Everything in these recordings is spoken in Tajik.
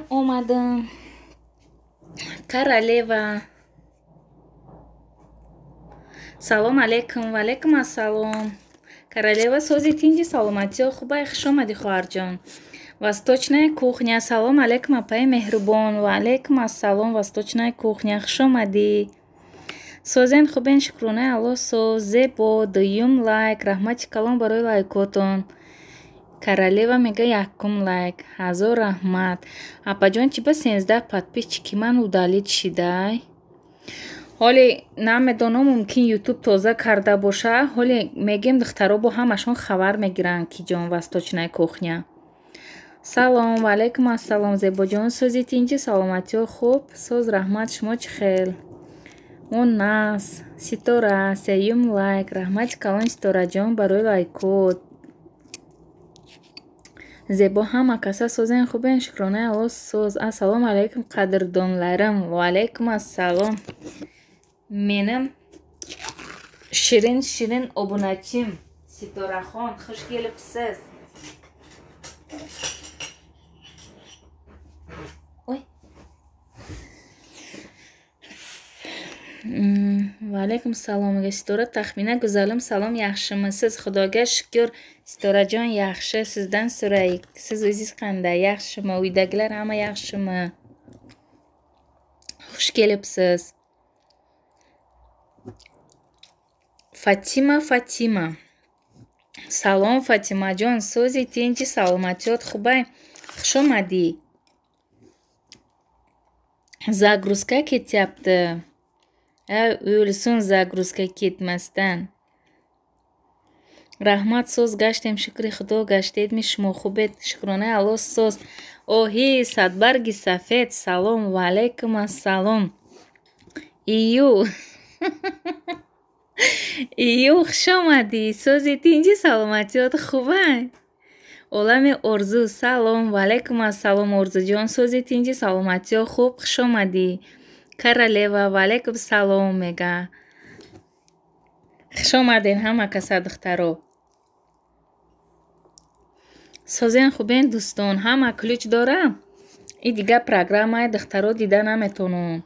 омадам. Королева. салом алейкум. Валейкум ассалом. Королева сози тинҷи саломатиё хубай, хуш омадӣ хоҳарҷон. Восточная кухня. Салом алейкум апаи меҳрубон. Валейкум ассалом. Восточная кухня. Хуш омадӣ. Созен хубен, шукронаи Аллоҳ соз. Зебо. Дуюм лайк. Раҳмати калон барои лайкотон. Королева мега якум лайк. Ҳазор раҳмат. Апаҷон чӣ ба 13 подпис чӣ ки ман удалит шидай? ҳоле намедонам, мумкин ютуб тоза карда боша. ҳоле мегем духтаро бо ҳамашон хабар мегиранд ки ҷон восточная кухня. Салом, валейкум ассалом. Зебоҷон сози тинҷи саломатиё хуб? Соз раҳмат, шумо чӣ хел? Муннас, Ситора, сеюм лайк. Раҳмати калон Ситораҷон барои лайкот. Зебо ҳама каса созен хубен, шукронаи Аллоҳ соз. Ассалому алейкум қадрдонларим. Валейкум ассалом. Менам ширин обуначим Ситорахон, хуш келипсиз. Ой. Валейкум салом. Ситора тахмина гузалим. Салом, яхшимисиз? Худога шукр. Ситораҷон яхшы. Сиздан сурай. Сиз o'ziz qanday? Yaxshimi? Uydagilar hamma yaxshimi? Xush kelibsiz. Fatima. Salom Fatimajon. So'zi tinchi salomatiyot xubay. Xush omading. Zagruzka ketyapti. O'lsin zagruzka ketmasdan. Rahmat, so'z gashtем, shukri Xudo gashtedmi, shimo xubet, shukronai Alloh so'z. Ohi, sadbargi safed, salom, va alaykum assalom. Iyu. Iyu, xush omadi. So'zi tinchi salomatiyot xubay. Olami orzu, salom, va alaykum assalom Orzujon. So'zi tinchi salomatiyot xub, xush omadi. Королева, валейкум салом мега. Хуш омаден ҳама каса духтаро. Созен хубен дӯстон, ҳама ключ дора? И дига программаи духтаро дида наметонам.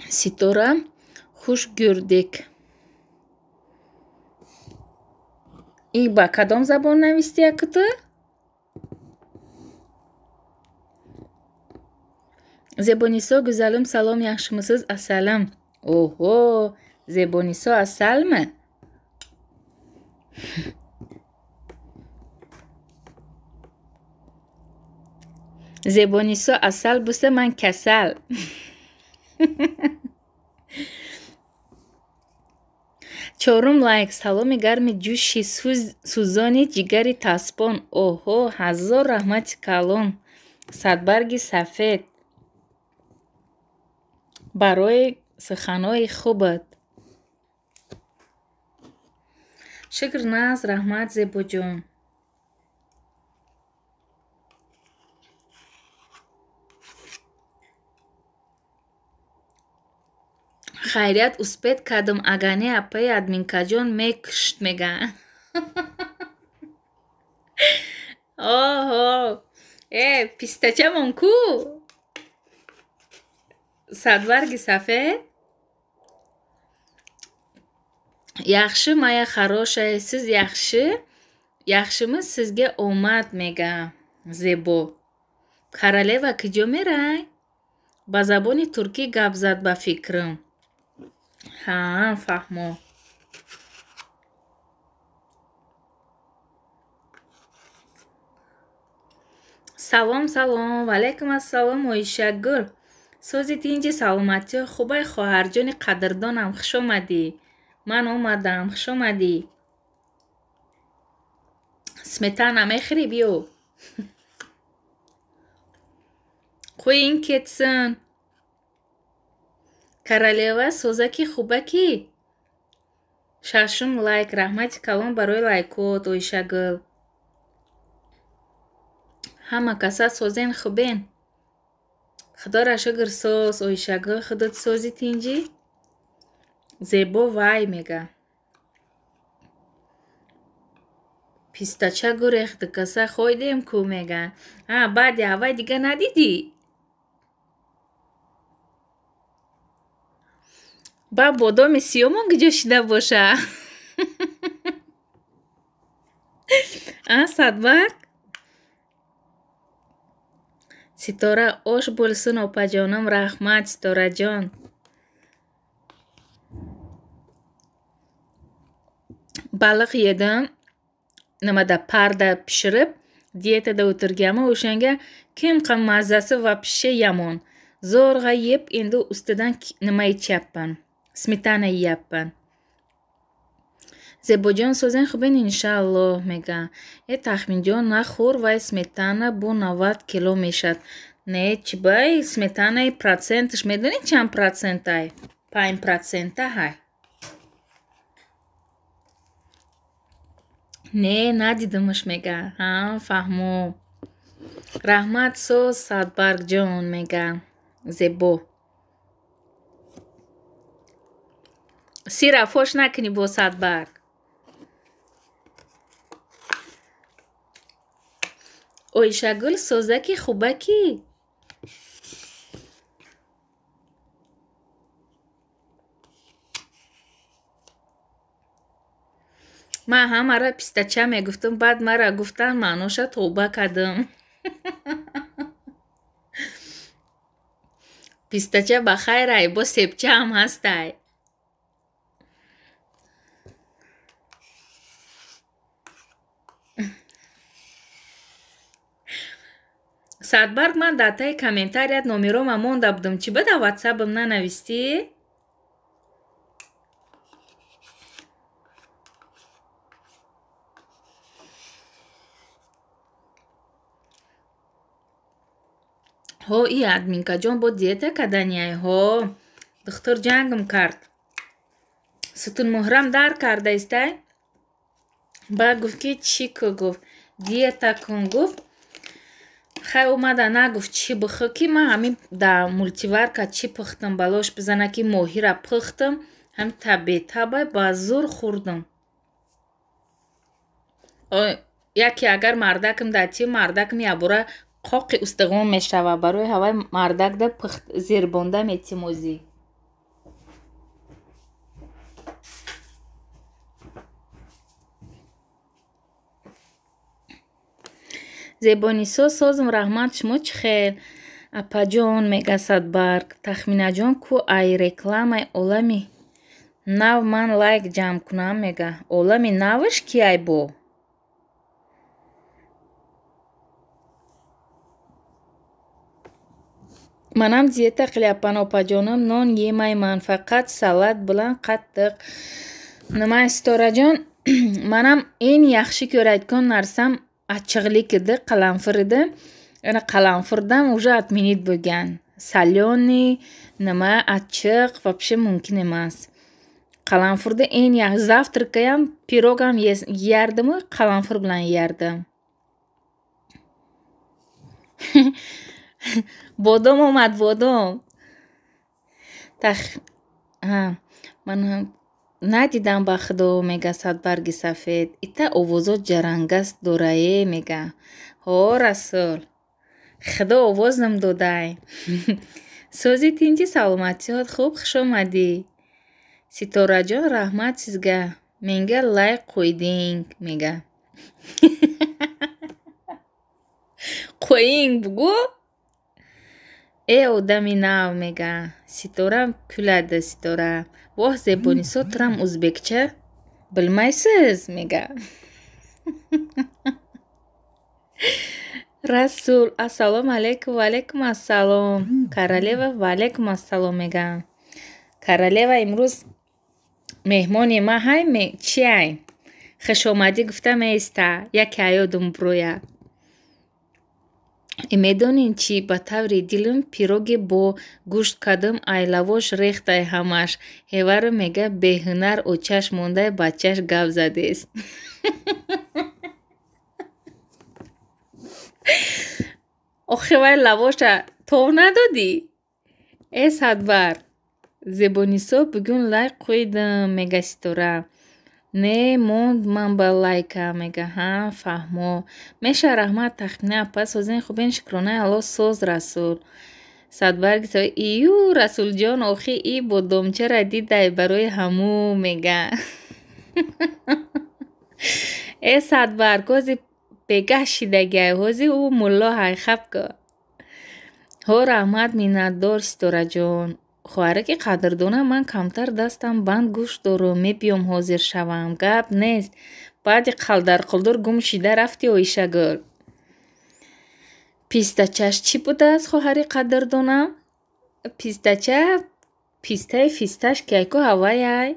Ситора хуш гӯрдек. И ба кадом забон навистияку ту? Зебонисо гузалим, салом, яхшимисиз? Ассалам. Оҳо, Зебонисо асалми? Зебонисо асал буса, ман касал. Чорум лайк. Саломи гарми ҷӯши сӯзони ҷигари таспон. Оҳо, ҳазор раҳмати калон. Садбарги сафед. Барои суханои хубат. Шукр наз, раҳмат Зебоҷон. Хайрият успед кадам агане апаи админкаҷон мекушт мега. Оҳо. Пистачамон ку? Садбарги сафед? Яхшы мая хароша, сиз яхшы? Яхшими, сизга омад мега. Зебо. Королева киҷо мерай? Ба забони туркӣ гап зад ба фикрам. Ҳа, фаҳмо. Салом, валейкум ассалом Оишагул. Сози тинҷи саломатиё хубай хоҳарҷони қадрдонам, хуш омадӣ. Ман омадам, хуш омадӣ. Сметана мехӯрӣ биё. Қӯин кетsin. Королева созаки хубаки. Шашум лайк, раҳмати калон барои лайкот Оишагул. Ҳама каса созен хубен. Худора шукр соз Оишагул, худот сози тинҷи? Зебо вай мега. пистача гурехта каса хойдем ку мега. Баъди авай дига надидӣ? ба бодоми сиёмон гиҷо шида боша. Садбарг? Ситора ош bo'lsin opajonim, rahmat Sitorajon. Baliq yedim. Nimada parda pishirib, dietada o'tirganman. O'shanga kim qam mazasi va pishi yomon. Zo'rg'a yeb, endi ustidan nima ichyapman? Smetana yeyapman. Zebojon so'zing xubin inshaalloh mega. Taxminjon nahur va smetana bu 90 kilo meshad. Ne chibay smetana процентш meduni chand процентай? 5% hay. Не, надидимаш мега. Фаҳмо. Раҳмат соз Садбаргҷон мега. Зебо. Сира фош накунӣ бо Садбарг. Ойшагул созаки хубаки. Ман ҳамара пистача мегуфтам, баъд мара гуфтан маъноша товба кардам. Пистача ба хайрай, бо себча ҳам ҳастай. Садбарг, ман дар таи комментарият номерома монда будам. Чӣ ба дар ватсапам нанавистӣ? И админкаҷон бо диета кардания. Духтур ҷангм кард. Сутунмуҳрам дар кардаистай. Ба гуфт ки чӣ ку гуфт? Диета кун гуфт. Хай омада нагуфт чӣ бихӯ ки ман ҳамин дар мультиварка чӣ пухтам балош бизана ки моҳира пухтам. Ҳамин табетабай ба зур хурдам. Яке агар мардакм дар чи мардакм ябора қоқи устувон мешава. Барои ҳавай мардакда пухт зербонда метимозӣ. Зебонисо созм раҳмат шумо чӣ хел? Апаҷон мега Садбарг. Тахминаҷон ку ай рекламаи олами нав ман лайк ҷамъ кунам мега. Олами навш ки ай бо? Манам диета қиляпам опаҷонам. Нон емайман. Фақат салат билан қаттиқ. Нимай Ситораҷон, манам эн яхши кӯрайдгон нарсам ачиғликиди, қаламфуриди. Ана қаламфурдам уже отменить bo'lgan. Салёни, нima ачиқ вообще мумкин эмас. Қаламфурда эн яхши. Завтракаям пирогам ярдиму қаламфур билан ярдим. Бодом омад, бодом. Ман надидам ба худо мега Садбарги сафед. Ита овозот ҷарангаст дорае мега. Расул. Худо овоз нам додай. Сози тинҷи саломатиёт хуб хуш омадӣ. Ситораҷон раҳмат сизга. Менга лайк қӯйдинг мега. Қӯйинг бугӯ? Одами нав мега. Ситора кулада Ситора. Воҳ Зебонисо турам узбекча билмайсиз мега. Расул ассалому алейкум. Ва алейкум ассалом. Королева ва алейкум ассалом мега. Королева имрӯз меҳмони ма ҳай чи ай? Хушомадӣ гуфта меиста. Яке аёдум броя. Медонин чӣ ба таври дилам пироги бо гӯшт кардам ай лавош рехтай ҳамаш. Ҳевару мега беҳунар очаш мондай бачаш гап задест. охи вай лавоша тов надодӣ? Садбар. Зебонисо бугун лайк қӯйдам мега Ситора. Не монд ман ба лайка мега ҳа фаҳмо. Меша раҳмат тахмина па созен хубен шукронаи Алло соз Расул. Садбарги сави ию Расулҷон охи и бодомчара дидай барои ҳамӯ мега. Э Садбарг ҳози бегаҳ шидагиай ҳози ӯ мулло ҳай хабка. Ҳо раҳмат миннатдор Ситораҷон. Хоҳараки қадрдона ман камтар дастам банд гӯш дорум мебиём ҳозир шавам. Гап нест. Баъди қалдар-қулдур гум шида рафти Оишагул. Пистачаш чӣ будааст хоҳари қадрдонам? Пистача пистаи фисташ кайку ҳаваяй?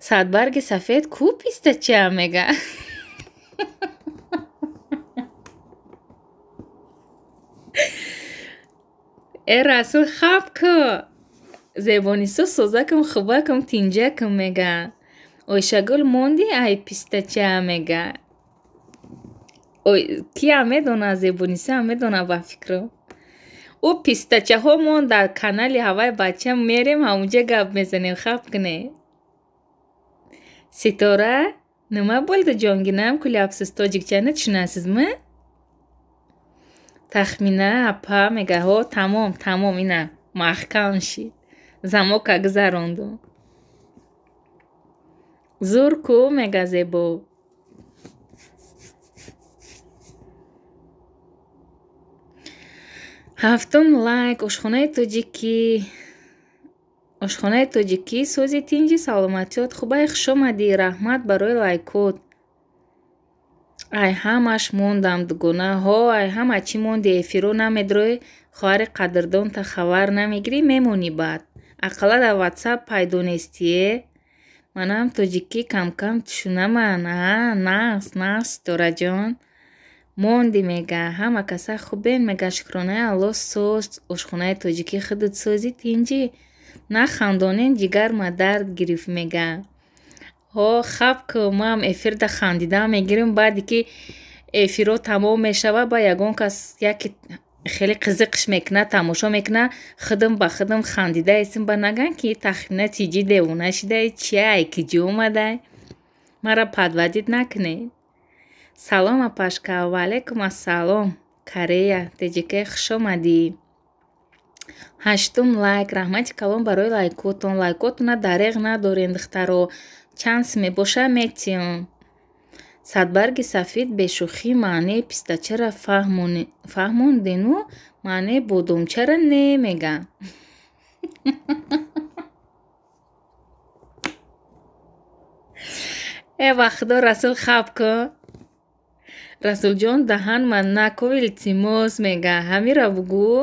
Садбарги сафед ку пистача мега. Э Расул хабка. Зебонисо созакам хубакам тинҷакам мега. Оишагул монди ай пистача мега. Ой, ки ҳам медона зебониса ҳам медона ба фикро. Ӯ пистачаҳо мон дар канали ҳавай бача мерем ҳамунҷа гап мезанем хабкне. Ситора нима bo'ldi ҷонгинам кули афсӯс тоҷикча шунасизми? Тахмина апа мега ҳо тамом ина маҳкам шид. Замока гузарондум. Зур ку мега зебо. ҳафтум лайк ошхонаи тоҷикӣ сӯзи тинҷи саломатиёт хубай хушомадӣ раҳмат барои лайкот. Ай ҳамаш мондам дугона ҳо ай ҳама чӣ монди эфиро намедрои хоҳари қадрдон та хабар намегирӣ мемонӣ баъд. Ақалла дар WhatsApp пайдо нестие? Манам тоҷикӣ камкам шунаман нас Ситораҷон. Монди мега ҳама каса хубен мега шукронаи Алло соз ошхонаи тоҷикӣ худут сӯзи тинҷи на хандонен ҷигар ма дард гирифт мега. Ҳо хабка маам эфир да хандида мегирим баъде ки эфиро тамом мешава ба ягон кас яке хеле қизиқш мекуна тамошо мекуна худам ба худам хандида истим ба наган ки тахмина тиҷи девона шидаи чиай киҷи омадай. Мара падвадид накунед. Салом апашка ва алайкум ассалом Корея теҷике хушомадӣ. Ҳаштум лайк раҳмати калон барои лайкотон. Лайкотона дареғ надорен духтаро. Чанд мебоша метиём. Садбарги сафед бешӯхӣ маънии пистачара фаҳмондину маънии бодомчара не мега. Эва худо Расул хабка. Расулҷон даҳанма нако илтимос мега ҳамира бугӯ.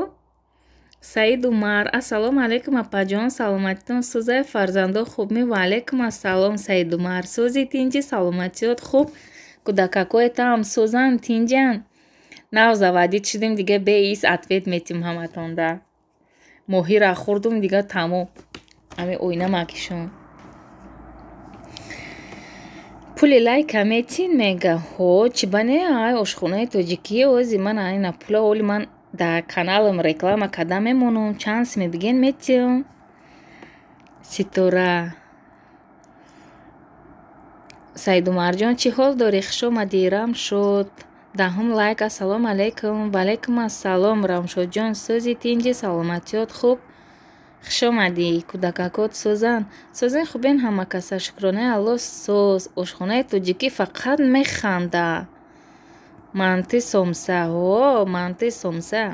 Саид Умар ассалому алайкум апаҷон саломатитон сӯзаи фарзандо хубми ва алайкум ассалом Саид Умар сӯзи тинҷи саломатиёт хуб кӯдакакоетам сӯзан тинҷан навзавадид шудем дига беис ответ метим ҳаматонда моҳира хурдум дига тамом ами оина макишон пули лайка метин мега ҳо чибане ай ошхонаи тоҷикӣ ози ман айна пула оли ман дар каналам реклама карда мемонам чанс мебиген метиём Ситора Саидумарҷон чӣ ҳол дорӣ хушомадӣ Рамшод даҳум лайк ассалому алайкум ва алайкум ассалом Рамшодҷон сӯзи тинҷи саломатиёт хуб хушомадӣ кӯдакакот сӯзен хубен ҳама каса шукронаи Алло сӯз ошхонаи тоҷикӣ фақат механда манти сомса о манти сомса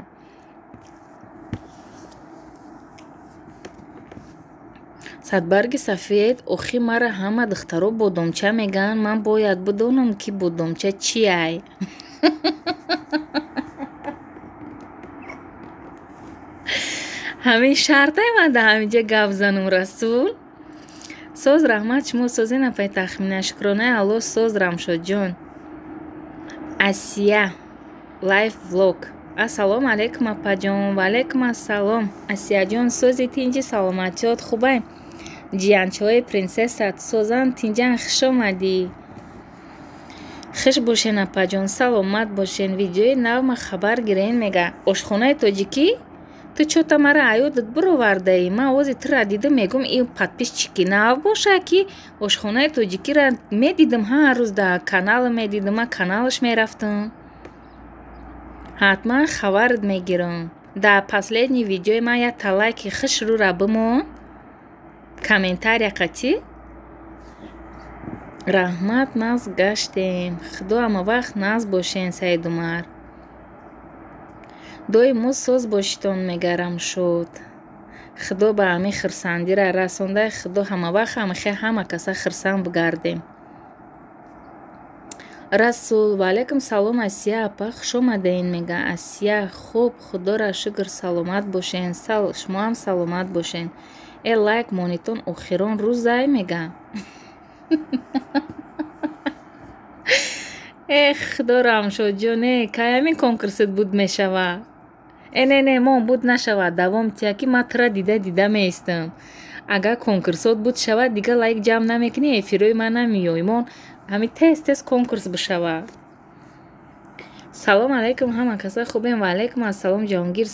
Садбарги сафед охи мара ҳама духтаро бодомча меган ман бояд бидонам ки бодомча чиай ҳамин шартай ман да ҳаминҷа гап занум Расул соз раҳмат шумо созена пай тахмина шукронаи Алло соз Рамшодҷон Асия лайф влог ассалому алайкум апаҷон ва алайкум ассалом Асияҷон сӯзи тинҷи саломатиёт хубай ҷиянчаҳои принсессат сӯзан тинҷан хушомадӣ хуш бошен апаҷон саломат бошен видеои навма хабар гирен мега ошхонаи тоҷикӣ ту чота мара аёдат бировардаӣ. Ман овози тура дида мегӯм ин подпис чики нав боша ки ошхонаи тоҷикиро медидим, ҳар рӯз дар канал медидим, ман каналаш мерафтам. ҳатман хабарат мегирам. Дар последний видеои ман якта лайки хишрура бимон, комментария қатӣ. раҳмат, назд гаштем. Худо ҳама вақт назд бошен. Саид Умар доимо соз бошитон мегарам шуд. худо ба ҳамин хирсандира расонда. худо ҳама вақт ҳама каса хирсанд бигардем. расул ваалайкум салом. Асия апа хуш омаден. мега Асия хуб, худоро шукр, саломат бошен. шумо ҳам саломат бошен. лайк монитон охирон рӯзай мега. худо рамшодҷон, кай ҳамин конкурсит буд мешава. не мон буд нашава. давом тия ки ман тура дида меистам. агар конкурсот буд шава дига лайк ҷамъ намекунӣ, эфирои ман намеёй. мон ҳамин тез конкурс бишава. салом алейкум ҳама каса хубем. ваалайкум ассалом ҷаҳонгир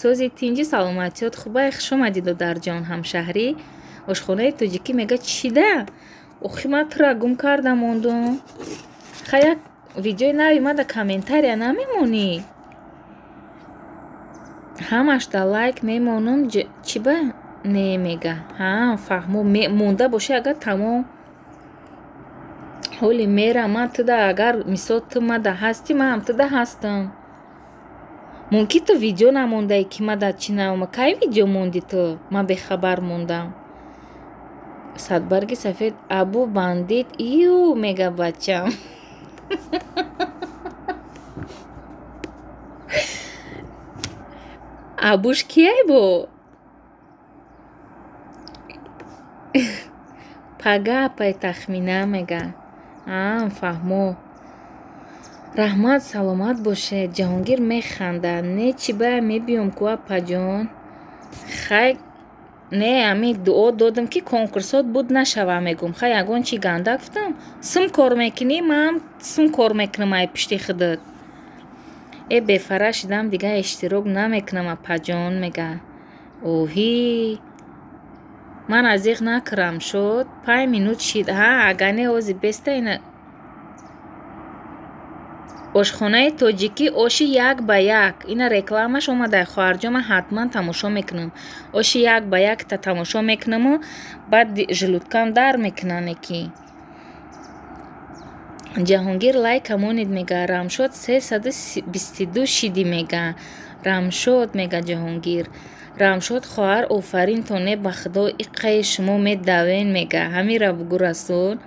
сози тинҷи саломатиёт хубай. хуш омадид додарҷон ҳамшаҳрӣ ошхонаи тоҷикӣ. мега чида? охи ман тура гум кардам мондум. ха як видеои нави мада комментария намемонӣ. ҳамаш да лайк мемонам. чӣ ба не мега? фаҳмо монда боши агар тамом ҳоли мера. ман туда агар мисол ту мада ҳастӣ, ман ҳам туда ҳастам. мумкин ту видео намондаи ки мада чӣ наома. кай видео монди ту? ман бехабар мондам. садбарги сафед абу бандит ию мега бачам. абуш кияй бо? пагапай тахмина мега. фаҳмо. раҳмат, саломат боше. ҷаҳонгир механда. не чӣ ба мебиём ку апаҷон. хай не ами дуо додам ки конкурсот буд нашава мегум. хай ягон чи ганда гуфтам. сум кор мекунӣ, ман сум кор мекунам ай пишти худат. бефара шидам дига иштирок намекунам апаҷон мега. оҳи ман азиқ накарам шуд. 5 минут шид. агар не ози беста ина ошхонаи тоҷикӣ оши як ба як. ина рекламаш омадай хоҳарҷон. ман ҳатман тамошо мекунам. оши як ба як та тамошо мекунаму баъд жилуткам дар мекунам ки. ҷаҳонгир лайкамонид мега. рамшод 322 шиди мега. рамшод мега ҷаҳонгир. рамшод хоҳар офаринтоне ба худо иққаи шумо медавен мега. ҳамира бугу расул.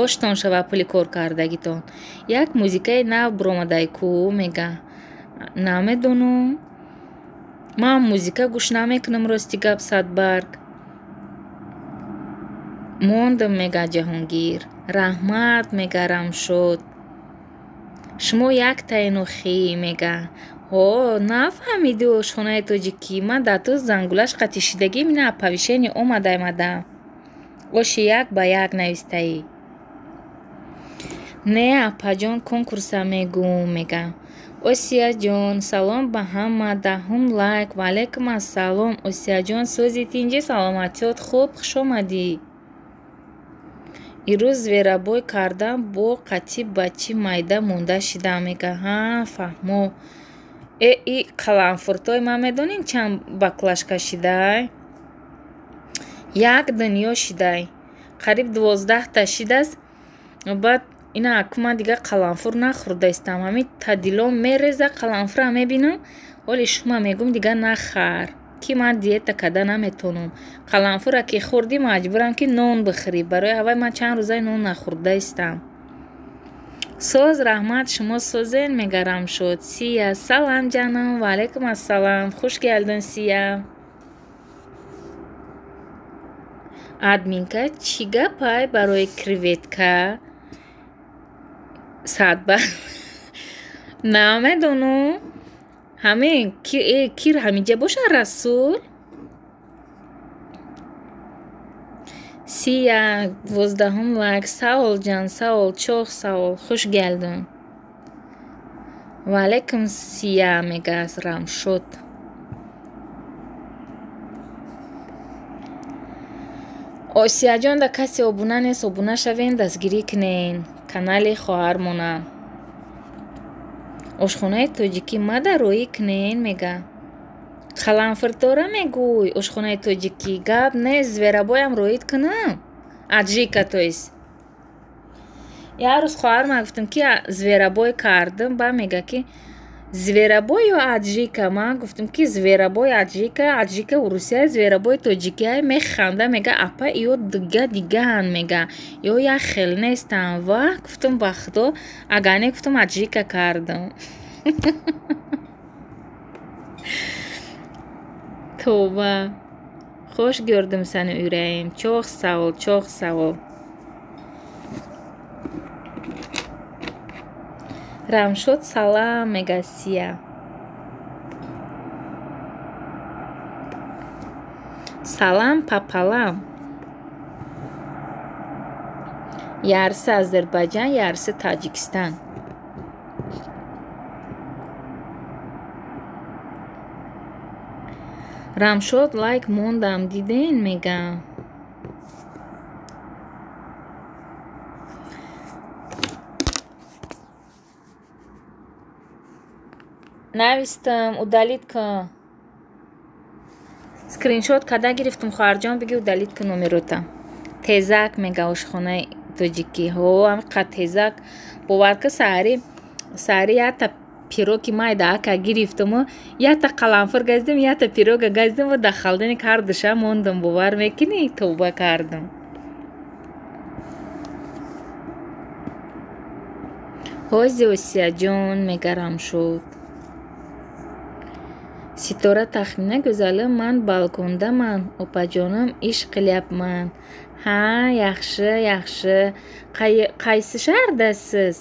оштон шава пули кор кардагитон. як музикаи нав биромадай ку мега. намедонам. ман музика гӯш намекунам рости гап садбарг. мондам мега ҷаҳонгир. раҳмат мега рамшод. шумо яктаен охӣ мега. нафаҳмиди ошхонаи тоҷикӣ. ман дар ту зангулаш қатишидагӣ мина аповишени омадай мадам. оши як ба як навистаӣ. не апаҷон конкурса мегум мега. осияҷон салом ба ҳама. даҳум лайк. ваалайкум ассалом. осияҷон сози тинҷи саломатиёт хуб. хуш омадӣ. ирӯз зверабой кардам бо қатӣ бачи майда монда шидам мега. фаҳмо. и қаламфуртои ман медонем чанд баклаш кашидай. як дунё шидай. қариб 12 шидааст. баъд ина аку ман дига қаламфур нахӯрдаистам. ҳамин тадилон мереза қаламфура мебинам. оли шума мегум дига нахар ки ман диета када наметонам. қаламфура ки хӯрдӣ маҷбурам ки нон бихӯрӣ. барои аввал ман чанд рӯзаи нон нахӯрдаистам. соз раҳмат шумо созен мегарам шуд. сия салам ҷанам. ваалайкум ассалам. хуш гелдин сия. админка чӣ гапай барои креветка? садба намедонам. ҳамин кир ҳаминҷа боша расул. сия 12 лайк. саол ҷан саол чоғ саол. хуш гелдин. ваалайкум сия мегаас рамшуд. осияҷон да касе обуна нест, обуна шавен, дастгирӣ кунен канали хоҳармона. ошхонаи тоҷикӣ мада роӣ кунен мега. Қаламфирдора мегӯй ошхонаи тоҷикӣ гап нест, зверобоям роид кунам. Аджика то есть. Як рӯз хоҳарам гуфтам ки зверобой кардам, ба мега ки зверобой ё аджика? Ман гуфтам ки зверобой аджика, аджика урусия, зверобой тоҷикия. Механда мега апа ё дигаан мега ё як хел нестан. Ва гуфтам ба худо агар не гуфтам аджика кардам. توبه خوش gördüm seni yüreğim. Çok sağ ol, çok sağ ol. Ramshod salam megasiya. Salam papalam. Yarısı Azerbaycan, yarısı Tacikistan. Рамшод лайк мондам, диден мега. навистам удалит кун. скриншот када гирифтам, хоҳарҷон биги удалит кун номерота. тезак мега ошхонаи тоҷикӣ. ҳо ҳамиқад тезак бовар ки саҳари ята пироги майда ака гирифтаму ята қаламфир газдим, ята пирога газдим ва дахалдани кардуша мондам. бовар мекунӣ? товба кардам. ҳози осияҷон мегарам шуд. ситора тахмина гузала ман балкондаман. опаҷонам ишқ қиляпман. ҳа яхшы яхшы. қайси шаҳрдасиз?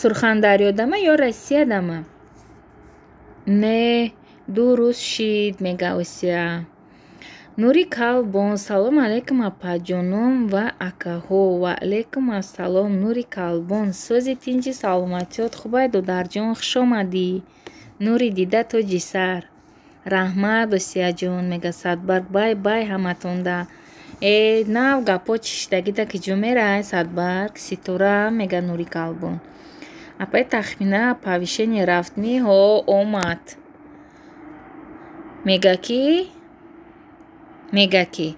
сурхандарёдама ё россиядама? не ду рӯз шид мега осия. нури калбон. салом алейкум апаҷоном ва акаҳо. ва алейкум ассалом нури калбон. сӯзи тинҷи саломатиёт хубай додарҷон, хуш омадӣ. нури дида тоҷи сар. раҳмат осияҷон мега садбарг. бай бай ҳаматонда. нав гапо чишидагида ки ҷо мерай садбарг. ситора мега нури калбон. апай тахмина павишение рафтми? ҳо омад. мега ки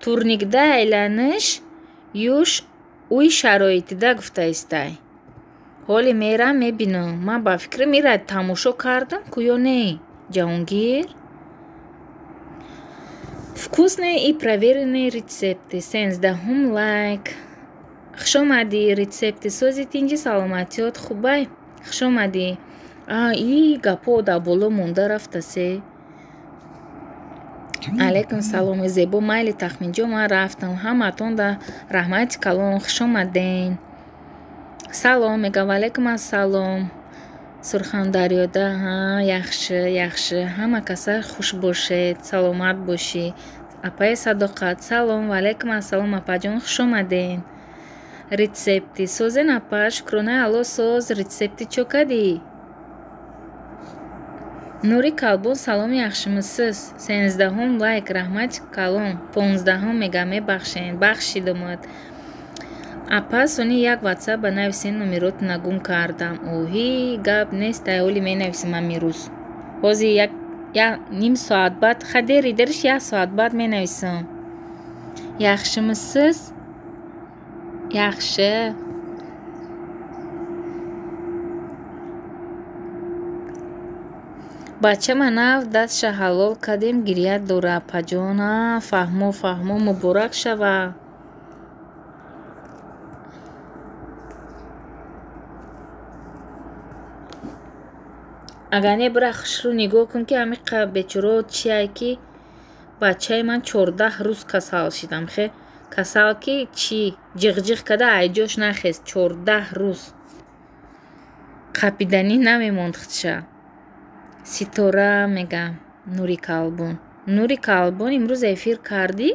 турникда айланиш юш уй шароитида гуфта истай. ҳоли мерам мебинам. ман ба фикри мира тамошо кардам ку ё не ҷаҳонгир. вкусные и проверенные рецепты. 17 лайк. хуш омадӣ. рецепти сӯзи тинҷи саломатиёт хубай. хуш омадӣ. и гапо да боло монда рафтасе. алейкум салом зебо майли тахминҷо ман рафтам. ҳаматон да раҳмати калон хуш омаден. салом мега. валейкум ассалом. сурхандарёда. яхшы яхшы. ҳама каса хуш бошед, саломат бошӣ. апаи садоқат. салом. валейкум ассалом апаҷон, хуш омаден. рецепти созен апа. шукронаи алло соз. рецепти чокади? нури калбон. салом, яхшимисиз? 13 лайк. раҳмати калон. 15 мега мебахшен. бахшидамад. апа сони як ватсап ба нависен номерот нагум кардам. оҳи гап нест. айоли менависим амирӯз. ҳозир як ним соат баъд хадери дериш 1 соат баъд менависам. яхшимисиз? яхшы. бачама нав дастша ҳалол кардем гирия дора апаҷон. фаҳмо муборак шава. агар не бира хушрӯ нигоҳ кун ки амиқа бечоро чияй ки бачаи ман 14 рӯз касал шидам. хе касал ки чӣ ҷиғ када айҷош нахест. 14 рӯз қапиданӣ намемонд худша. ситора мега нури калбон. нури калбон имрӯз эфир кардӣ?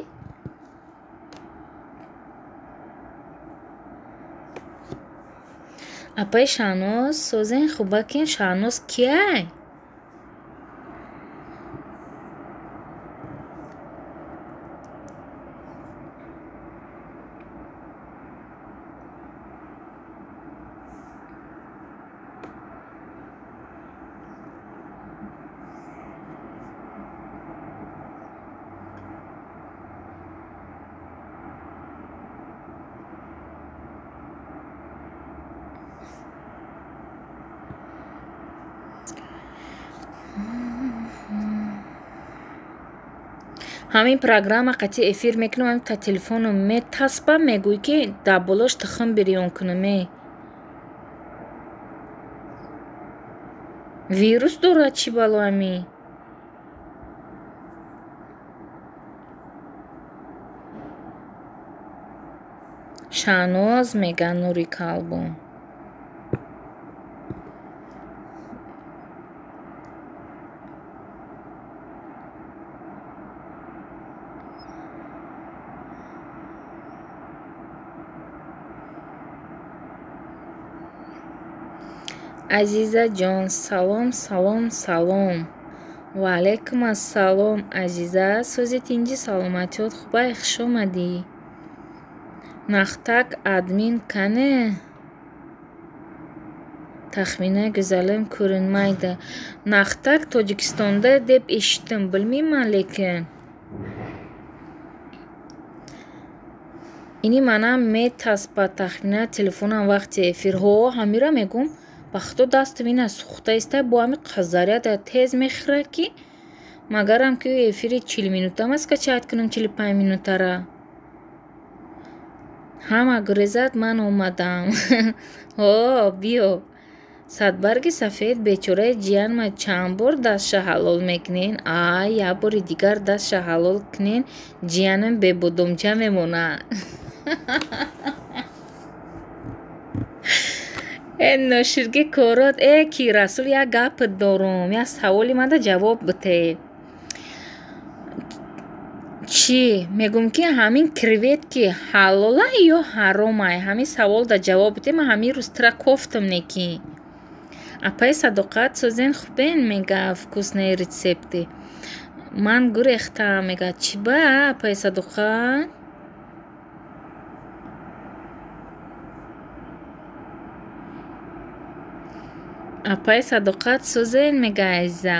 апаи шаҳноз созен хубакин. шаҳноз кияй? ҳамин программа қатъи эфир мекунам, ҳамин та телефону метаспам, мегӯй ки дар болош тухм бирён кунаме. Вирус дорад чӣ бало ами? Шаҳноз меган Нури Калбон. Азизаҷон, салом, салом, салом. Ва алайкум ассалом, азиза. Сӯзи тинҷи саломатиёт, хубай хуш омадӣ. Нахтак админ кане? Тахмина гузалем кӯринмайда. Нахтак Тоҷикистонда деп эшитдим, билмайман лекин. Ини манам метаспа тахмина телефонам вақти эфир. Ҳо, ҳамира мегум. Ба худо дастам ина сӯхта истай, бо ҳами қазаряда тез мехӯра ки магарам ки эфири 40 минутам аст ка чат кунам 45 минутара. Ҳама гурезад, ман омадам. Ҳо, биё. Садбарги сафед бечораи ҷиянма чанд бор дастша ҳалол мекунен? Ай, як бори дигар дастша ҳалол кунен, ҷиянам бебодомча мемонад. ноширги корот. Ки Расул, як гапат дорум, як саволи мада ҷавоб бите. Чӣ мегум ки ҳамин креветки ҳалола ё ҳаромай? Ҳамин савол да ҷавоб бите. Ман ҳамин рӯз тра кофтам неки. Апай Садоқат сӯзен хубен, мега вкуснаи рецепти. Ман гурехтам, мега чӣ ба апай Садоқат? Апай Садоқат сӯзен, мега азиза.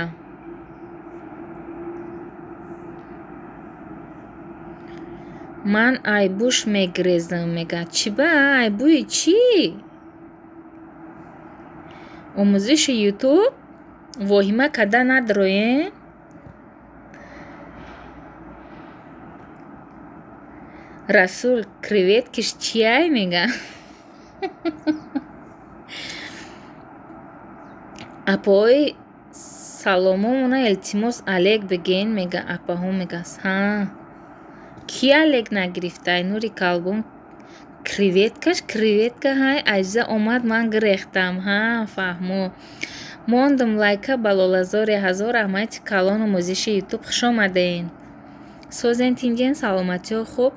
Ман айбуш мегрезам, мега чӣ ба айбуи чӣ? Омӯзиши ютуб воҳима када надроем? Расул, креветкиш чиай мега? Апои саломомона илтимос алек биген, мега апаҳо мегас. Ҳа. Ки алек нагирифтай? Нури Калбон. Креветкаш, креветка ҳай азиза омад, ман гирехтам. Ҳа, фаҳмо. Мондум лайка балолазори ҳазор раҳмати калон омӯзиши ютуб хуш омаден. Сӯзен тинҷен саломатиё хуб.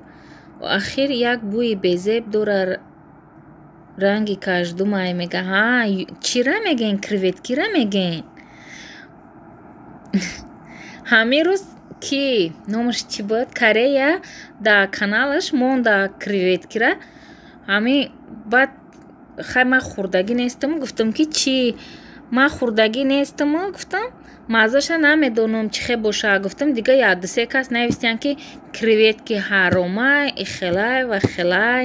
Ахир як бӯи безеб дора, ранги каждумай мега. Ҳа, чира меген креветкира меген? Ҳамин рӯз ки номаш чӣ буд? Корея да каналаш монда креветкира. Ҳамин баъд хай ман хурдагӣ нестаму гуфтам ки чӣ? Ман хурдагӣ нестаму гуфтам. Маззаша намедонам чӣ хел боша. Гуфтам дига як ду се кас навистиянд ки креветки ҳаромай, ихелай ва хелай.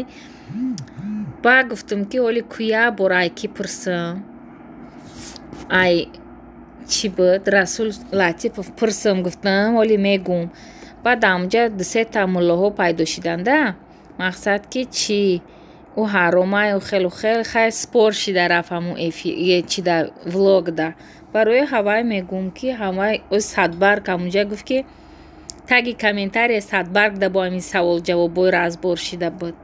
Баъд гуфтам ки оли куя бор ай ки пурсам. Ай чӣ буд? Расул Латипов пурсам, гуфтам оли мегум. Баъд амҷа ду сета муллоҳо пайдо шиданда. Мақсад ки чӣ? Ӯ ҳаромаю хелу хел хай спор шида рафт ҳамун чида влогда. Барои ҳавай мегум ки ҳавай ӯ Садбарг ҳамунҷа гуфт ки таги комментария Садбарг да бо ҳамин савол ҷавобҳои разбор шида буд.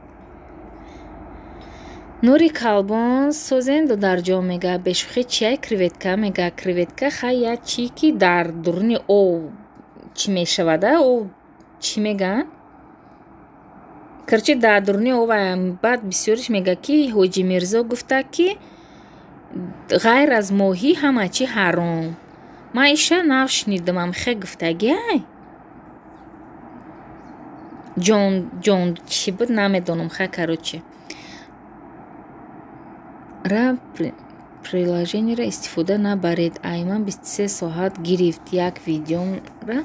Нури Калбон сӯзенду дар ҷо мега бешухӣ чиай креветка? Мега креветка хай як чӣ ки дар дуруни об чӣ мешавада? Ӯ чӣ меган? Короче дар дуруни об. Баъд бисёриш мега ки Ҳоҷи Мирзо гуфта ки ғайр аз моҳӣ ҳама чӣ ҳаром. Ман иша навшнидамам, хе гуфтагиай? ҷон чӣ буд намедонам. Хай короче. Приложениеро истифода набаред. Айман 23 соат гирифт. Як видеомра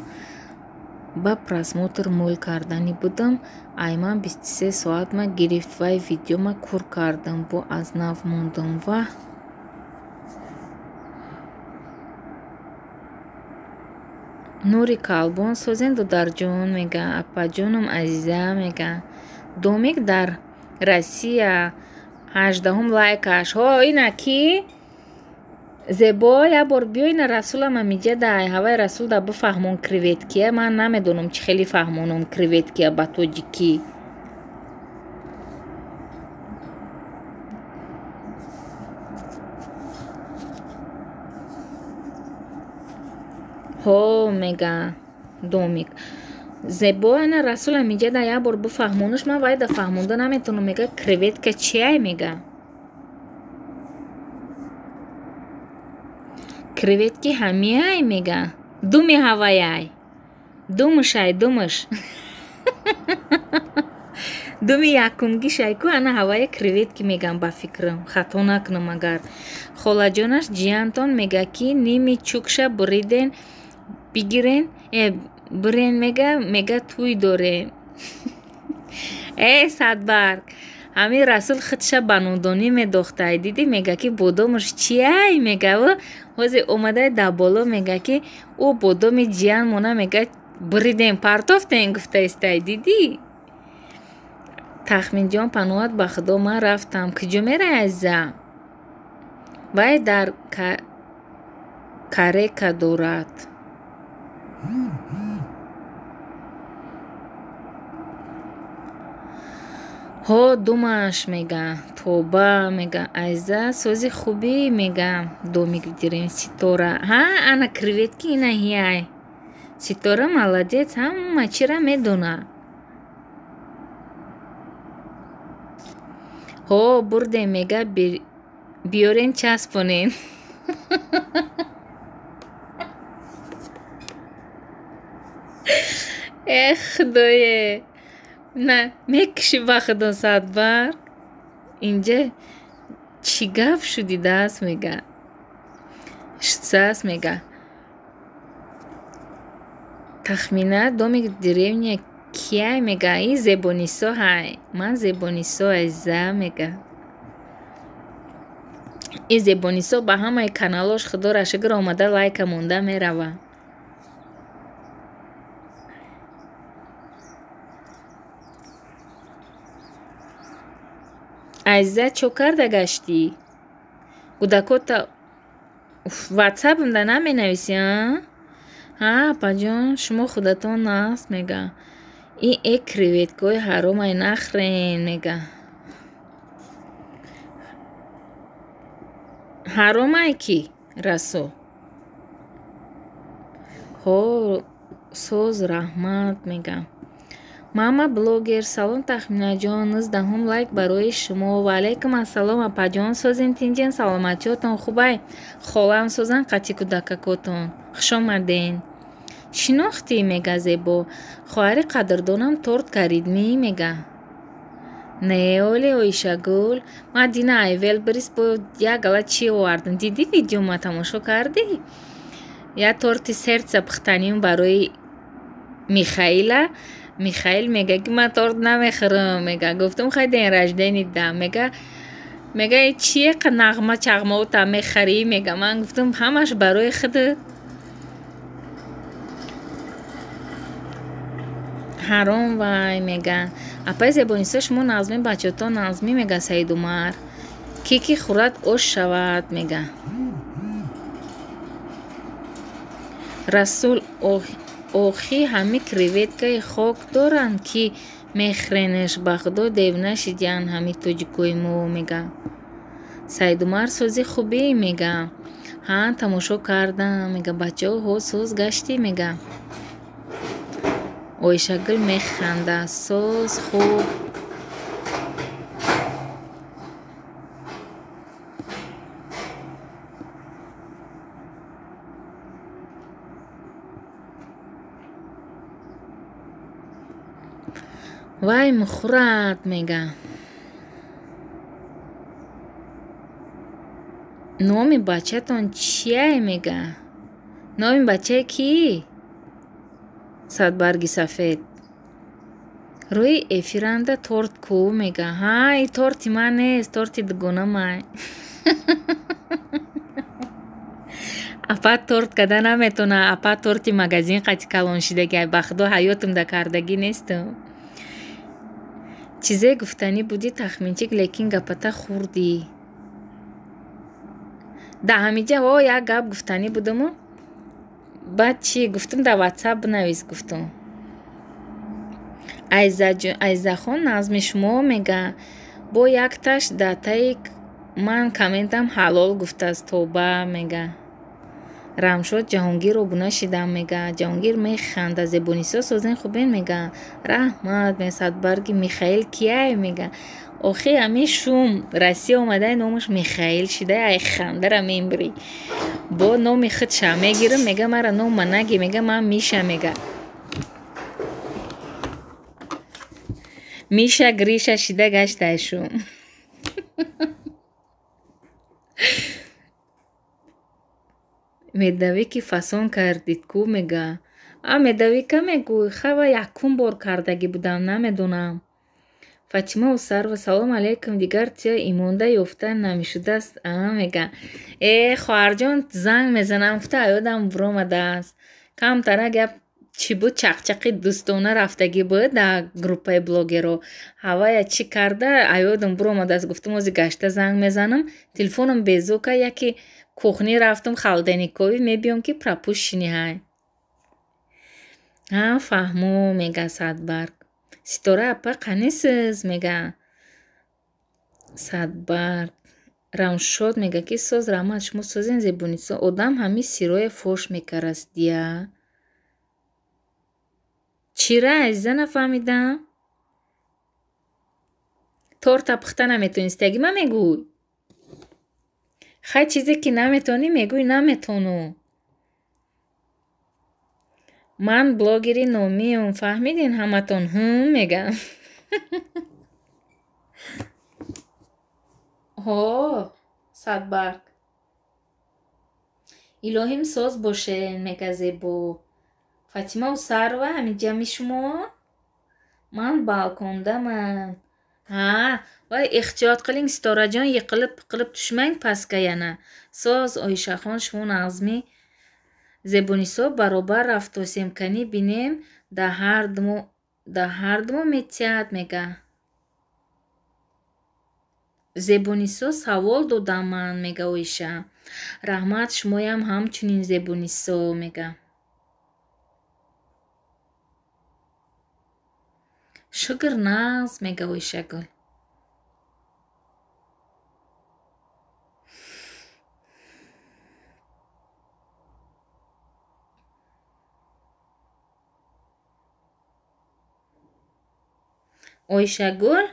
ба просмотр мӯл кардани будам. Айман 23 соат ма гирифт. Вай видеома кур кардам. Бо аз нав мондам. Ва нури калбон созен дударҷон мега апаҷонам азиза мега домик дар Россия 18 лайкаш. Ҳо ина ки зебо як бор биё ина расулама миҷадай ҳавай расул да бифаҳмон креветкия ман намедонам чӣ хеле фаҳмонам креветкия ба тоҷикӣ. ҳо мега домик зебо ана расула миҷада як бор бифаҳмонуш ман вайда фаҳмонда наметавонам мега креветка чиай мега креветки ҳамиай мега думи ҳаваяй думышай думыш думи якумгишай ку ана ҳавая креветки мегам ба фикрам хато накунам агар холаҷонаш ҷиянтон мега ки ними чукша буриден бигирен бирен мега туй дорем садбарг ҳамин расул худша ба нодонӣ медохтай дидӣ мега ки бодомаш чиай мега ҳозир омадай дар боло мега ки ӯ бодоми ҷиян мона мега буридем партофтем гуфтаистай дидӣ тахминҷон паноҳат ба худо ман рафтам куҷо мерай азизам вай дар карека дорад ҳо думаш мега тоба мега айза сози хубӣ мега домик дирем ситора ана креветки ина ҳияй ситора молодец ҳама чира медона ҳо бурдем мега биёрен часпонен худое на мекиши ба худо садбарг инҷа чӣ гап шудидааст мега шутсааст мега тахмина домик деревня кияй мега и зебонисо ҳай ман зебонисо азиза мега и зебонисо ба ҳамаи каналош худора шукр омада лайка монда мерава азиза чо карда гаштӣ кӯдакота ватсапамда наменависӣ апаҷон шумо худатон аст мега и креветкаҳои ҳаромай нахрен мега ҳаромай ки расул ҳо соз раҳмат мега мама блогер салом тахминаҷон 19 лайк барои шумо ва алайкум ассалом апаҷон созин тинҷен саломатиётон хубай холам созан қати кӯдакакотон хушомаден шинохтӣ мега зебо хоҳари қадрдонам торт каридмӣ мега не оле оишагул ман дина айвел бирис бо як гала чӣ овардам дидӣ видеома тамошо кардӣ як торти сердца пухтаним барои михаила михаил мега ки ман торт намехӯрам мега гуфтам хай ден ражденит дам мега чие нағма чағмаота мехарӣ мега ман гуфтам ҳамаш барои худат ҳаром вай мега апай зебонисо шумо назми бачаҳотон назмӣ мега Саидумар ки хӯрад ош шавад мега расул охи ҳами креветкаи хок доранд ки мехӯренаш ба худо дев нашидиянд ҳами тоҷикои мо мега Саидумар сози хубӣ мега тамошо кардам мега бачаҳо соз гаштӣ мега оишагул механда соз хуб вай мухӯрад мега номи бачатон чияй мега номи бачаи кӣ садбарги сафед рӯи эфиранда торт ку мега и торти ман нест торти дугонамай апа торт када наметона. Апа торти магазин қати калоншидаги. Ба худо ҳаётимда кардагӣ несту. Чизе гуфтанӣ буди тахминчик, лекин гапата хурдӣ. Да ҳамиҷа як гап гуфтанӣ будаму. Баъд чӣ гуфтум, да WhatsApp бинавис гуфтум. Айзахон назми шумо мега бо як таш датаи ман комментам ҳалол гуфтааст тоба мега. Рамшод Ҷаҳонгир обуна шидам мега. Ҷаҳонгир механда. Зебунисо созен хубен мега. Раҳмат месадбарги Михаил кияй мега. Охи ҳамин шум Россия омадаи номаш Михаил шида ай хандара мебирӣ. Бо номи худша мегирам мега мара нома наги мега ман Миша мега. Миша Гриша шида гаштай шум. Медавӣ ки фасон кардид ку мега. Медавӣ ка мегӯй. Хава якум бор кардаги будам намедонам. Фатима Усарова салом алейкум. Дигар тия имонда ёфта намешудааст мега. Хоҳарҷон занг мезанам гуфта ҳаёдам буромадааст. Камтара гап чӣ буд, чақчақи дӯстона рафтагӣ буд дар группаи блогерҳо. Ҳавая чӣ карда ҳаёдам буромадааст. Гуфтам ҳозир гашта занг мезанам. Телефонам безука яки кухнӣ рафтам халдениковӣ мебиём ки пропущенӣ ҳай. Фаҳмо мега Садбарг. Ситора апа қанисиз мега. Садбарг. Рамшод мега ки соз раҳмат шумо созен Зебунисо. Одам ҳамин сирроя фош мекарастия. Чира азиза нафаҳмидам. Торта пухта наметонӣ истаги ма мегӯй. Хай чизе ки наметонӣ мегӯй наметону. Ман блогери номиём. Фаҳмидин ҳаматон мегам. Садбарг. Илоҳим соз бошен мега Зебо. Фатима Усарова ҳамиҷа мишумо? Ман балкондаман. Вай эҳтиёт қилинг Ситораҷон иқилиб тушманг паска яна. Соз Оишахон шумо назми Зебунисо баробар рафтосем канӣ бинем да ҳардумо метиҳад мега. Зебунисо савол додаман мега Оиша. Раҳмат шумоям ҳамчунин Зебунисо мега. Шугр нағз мега Оишагул. Оишагул?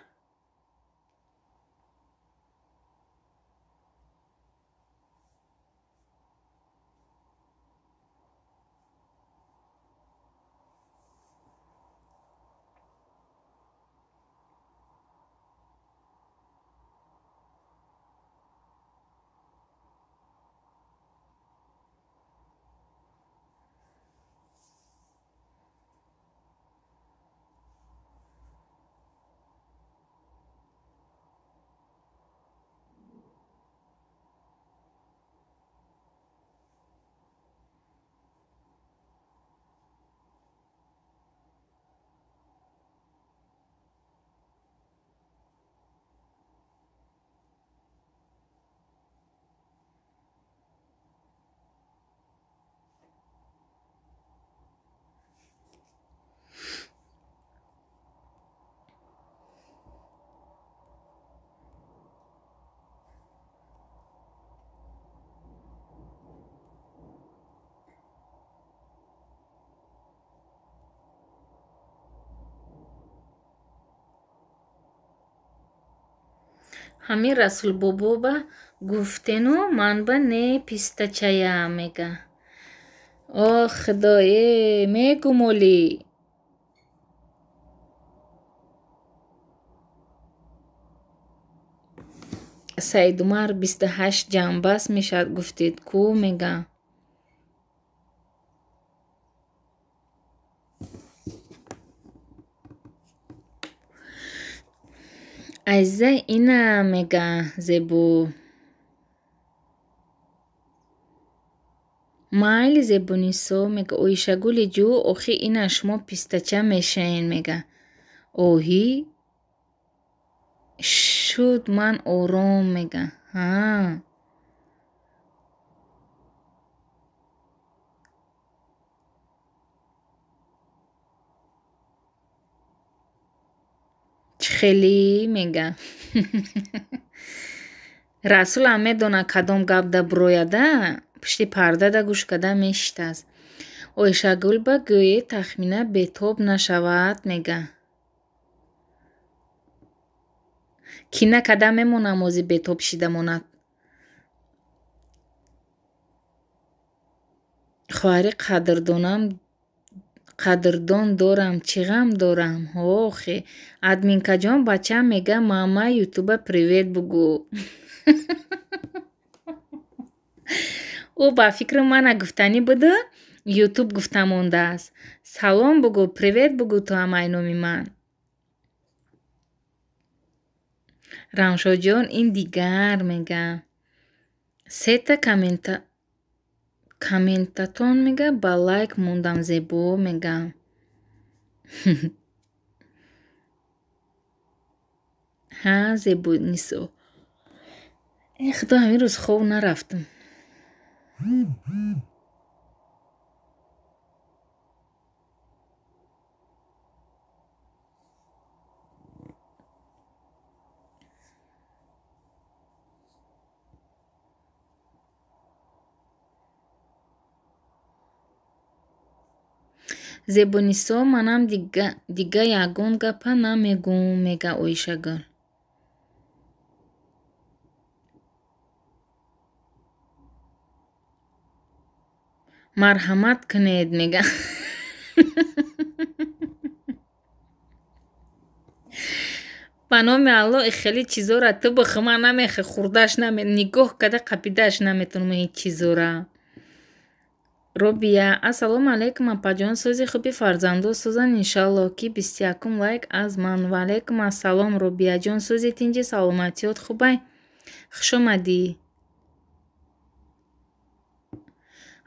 Ҳамин Расулбобо ба гуфтену ман ба не пистачаям мега. Худое мегумолӣ. Саидумар 28 ҷанбаст мешавад гуфтед ку мега. Азиза ина мега Зебо. майли зебонисо мега оишагули ҷу охи ина шумо пистача мешаен мега. Оҳӣ шуд ман ором мега. Чӣ хелӣ мега. Расул ҳам медонад кадом гап да бурояда, пишти парда да гӯш карда мешитаст. Оишагул ба гӯӣ тахмина бетоб нашавад мега. Кина када мемонам ози бетоб шида монад. хоҳари қадрдон дорам, чӣ ғам дорам. Охе, админкаҷон бачам мега мама ютуба привет бугӯ. Ӯ ба фикри мана гуфтанӣ буду, ютуб гуфта мондааст. Салом бугӯ, привет бугӯ ту ҳамаи номи ман. Рамшодҷон ин дигар мега. Сета комментатон мега ба лайк мондам зебо мега. Ҳа зебонисо. Худо ҳамин рӯз хоб нарафтам. Зебонисо манам дига ягон гапа намегӯм мега оишагул. Марҳамат кунед мега. ба номи Аллоҳ хеле чизора ту бихӯма намехӯ, хурдаш наме, нигоҳ карда қапидааш наметавонӣ ҳеҷ чизора. Робия, ассалому алайкум апаҷон, сӯзи хуби фарзанду сӯзан иншаллоҳ ки 21 лайк аз ман. Ва алайкум ассалом Робияҷон, сӯзи тинҷи саломатиёт хубай? Хуш омадӣ.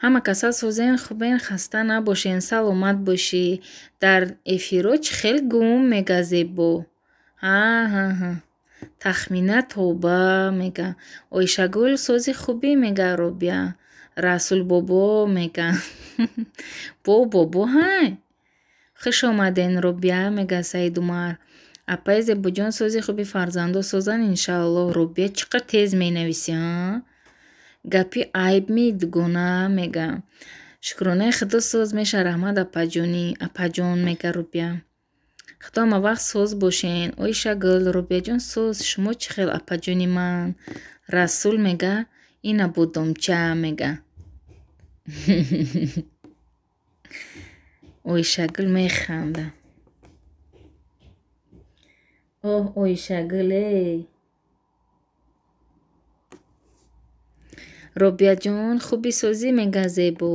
ҳама каса сӯзен хубен, хаста набошен, саломат бошӣ. Дар эфиро чӣ хел гум мега зебо. Ҳа. Тахмина тоба мега. Оишагул сӯзи хубӣ мега Робия. Расул бобо мега. Бобо ҳай. Хуш омаден Робия мега Саидумар. Апай зебоҷон сӯзи хуби фарзанду сӯзан иншаллоҳ. Робия чӣ қадр тез менависӣ, ҳа? Гапи айб медугона мега. Шукронаи худо сӯз меша раҳмат апаҷонӣ. Апаҷон мега Робия. Худо ҳама вақт сӯз бошен. Оишагул Робияҷон сӯз. Шумо чӣ хел апаҷони ман? Расул мега ина будомча мега. Оишагул механда. Оҳ Оишагуле. Робияҷон хуби сӯзӣ мега зебо.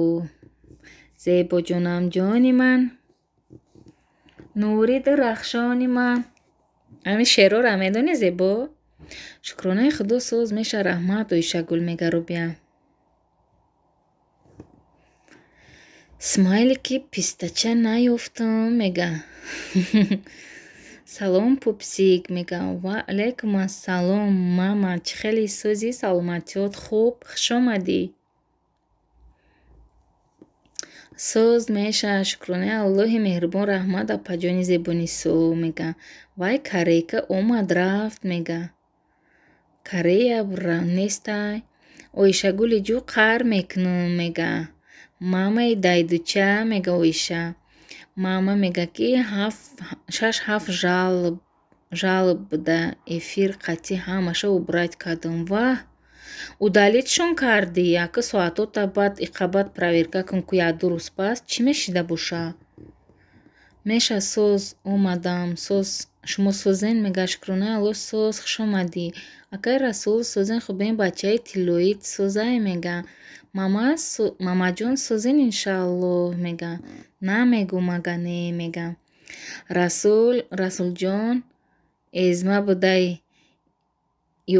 Зебоҷонам ҷони ман. Нури дурахшони ман. Ҳамин шеърҳоро медонӣ зебо? Шукронаи худо сӯз меша раҳмат Оишагул мега Робия. Смайлики пистача наёфтам мега. Салом пупсик мега. Ва алайкум ассалом мама. Чӣ хели сӯзи саломатиёт хуб? Хуш омадӣ. Сӯз меша шукронаи Аллоҳи меҳрубон раҳмат апаҷони зебонисо мега. Вай карейка омад рафт мега. Корея нестай. Оишагули ҷу қар мекунам мега. Мамаи дайдуча мега Оиша. Мама мега ки 6-7 жалоб буда эфир қатъи ҳамаша убрать кардам. Ваҳ. Удалитшон кардӣ. Яка соатота баъд иқабат проверка кун ки 1-2 рӯз пас чӣ мешида боша? Меша сӯз омадам. Сӯз шумо сӯзен мега. Шукронаи Аллоҳ сӯз. Хуш омадӣ. Акай Расул сӯзен хубен бачаи тиллои сӯзай мега. Мамаҷон сӯзен иншаллоҳ мега. Намегӯ мага не мега. Расулҷон эзма будай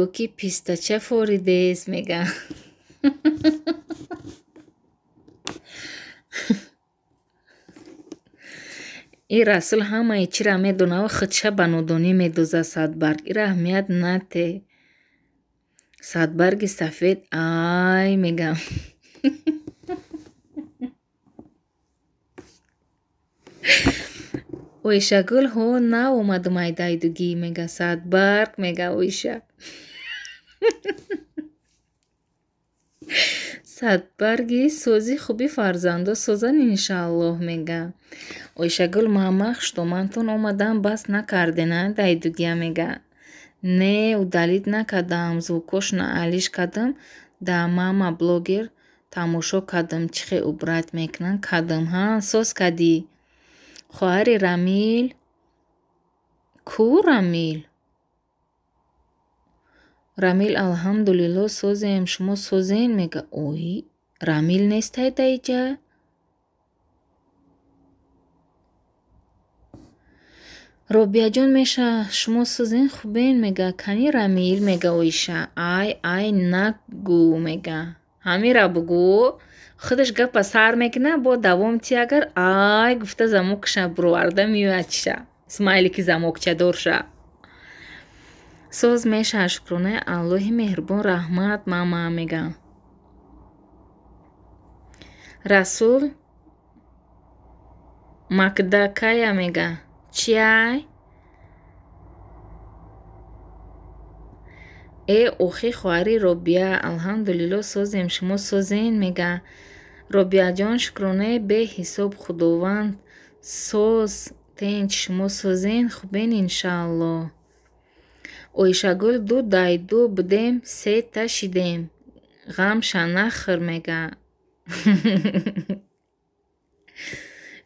ё ки пистача форидест мега. ин Расул ҳамаи чиро медона ва худша ба нодонӣ медузад Садбарг. Ира аҳамият наде. Садбарги сафед ай мегам. Ойшагул ҳо наомадум айдайдугӣ мега Садбарг мега ойша. Садбарги сӯзи хуби фарзандо сӯзан иншааллоҳ мега. Ойшагул мамах што мантон омадам бас накардена дайдугия мега. Не удалит накардам звукошна алиш кардам да мама блогер тамошо кардам чӣ хел убрат мекунанд кардам ҳа сӯз кардӣ. Хоҳари Рамил ку Рамил? Рамил алҳамдулилло сӯзем шумо сӯзен мега. Ой Рамил нестай даиҷа? Робияҷон меша шумо сӯзен хубен мега кани Рамил мега ойша. Ай нагӯ мега. Ҳамира бугӯ. Худаш гапа сар мекунад бо давом тиягар ай гуфта замокша буроварда меояд чиша. Смайлики замокчадорша. Сӯз меша шукронаи Аллоҳи меҳрубон раҳмат мама мега. Расул Макдакая мега. Чиай? Охи хоҳари Робия алҳамдулилло сӯзем шумо сӯзен мега. Робияҷон шукронаи беҳисоб худованд сӯз тенч шумо сӯзен хубен иншааллоҳ. Ойшагул ду дайду будем сета шидем. Ғамша нахӯр мега.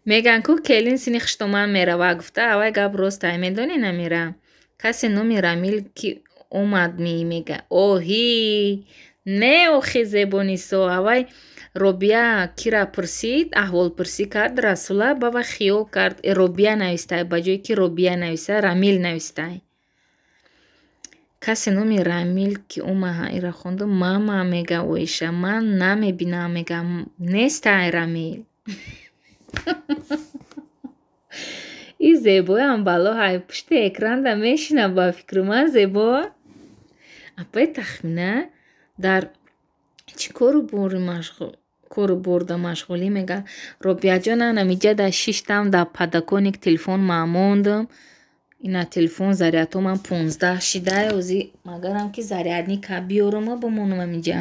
Меган ку келин сини хиштоман мерава гуфта авай гап ростай медонӣ намира. Касе номи Рамил ки омад мега. Оҳи не охи зебонисо авай Робия кира пурсид аҳволпурсӣ кард Расула баъд хиёл кард Робия навистай ба ҷое ки Робия нависа Рамил навистай. Касе номи Рамил ки омад ира хонду мама мега ойша ман намебинам мега нестай Рамил. Ин зебоям бало ҳай пушти экран мешина ба фикру ман зебо. Апай тахмина дар чӣ кору бурда машғулӣ мега. Робияҷона намиҷа дар шиштам дар падаконик телефон мамондам. Ина телефон зарядҳоман 15 шидай ози магарам ки зарядника биёрама бомонам амиҷа.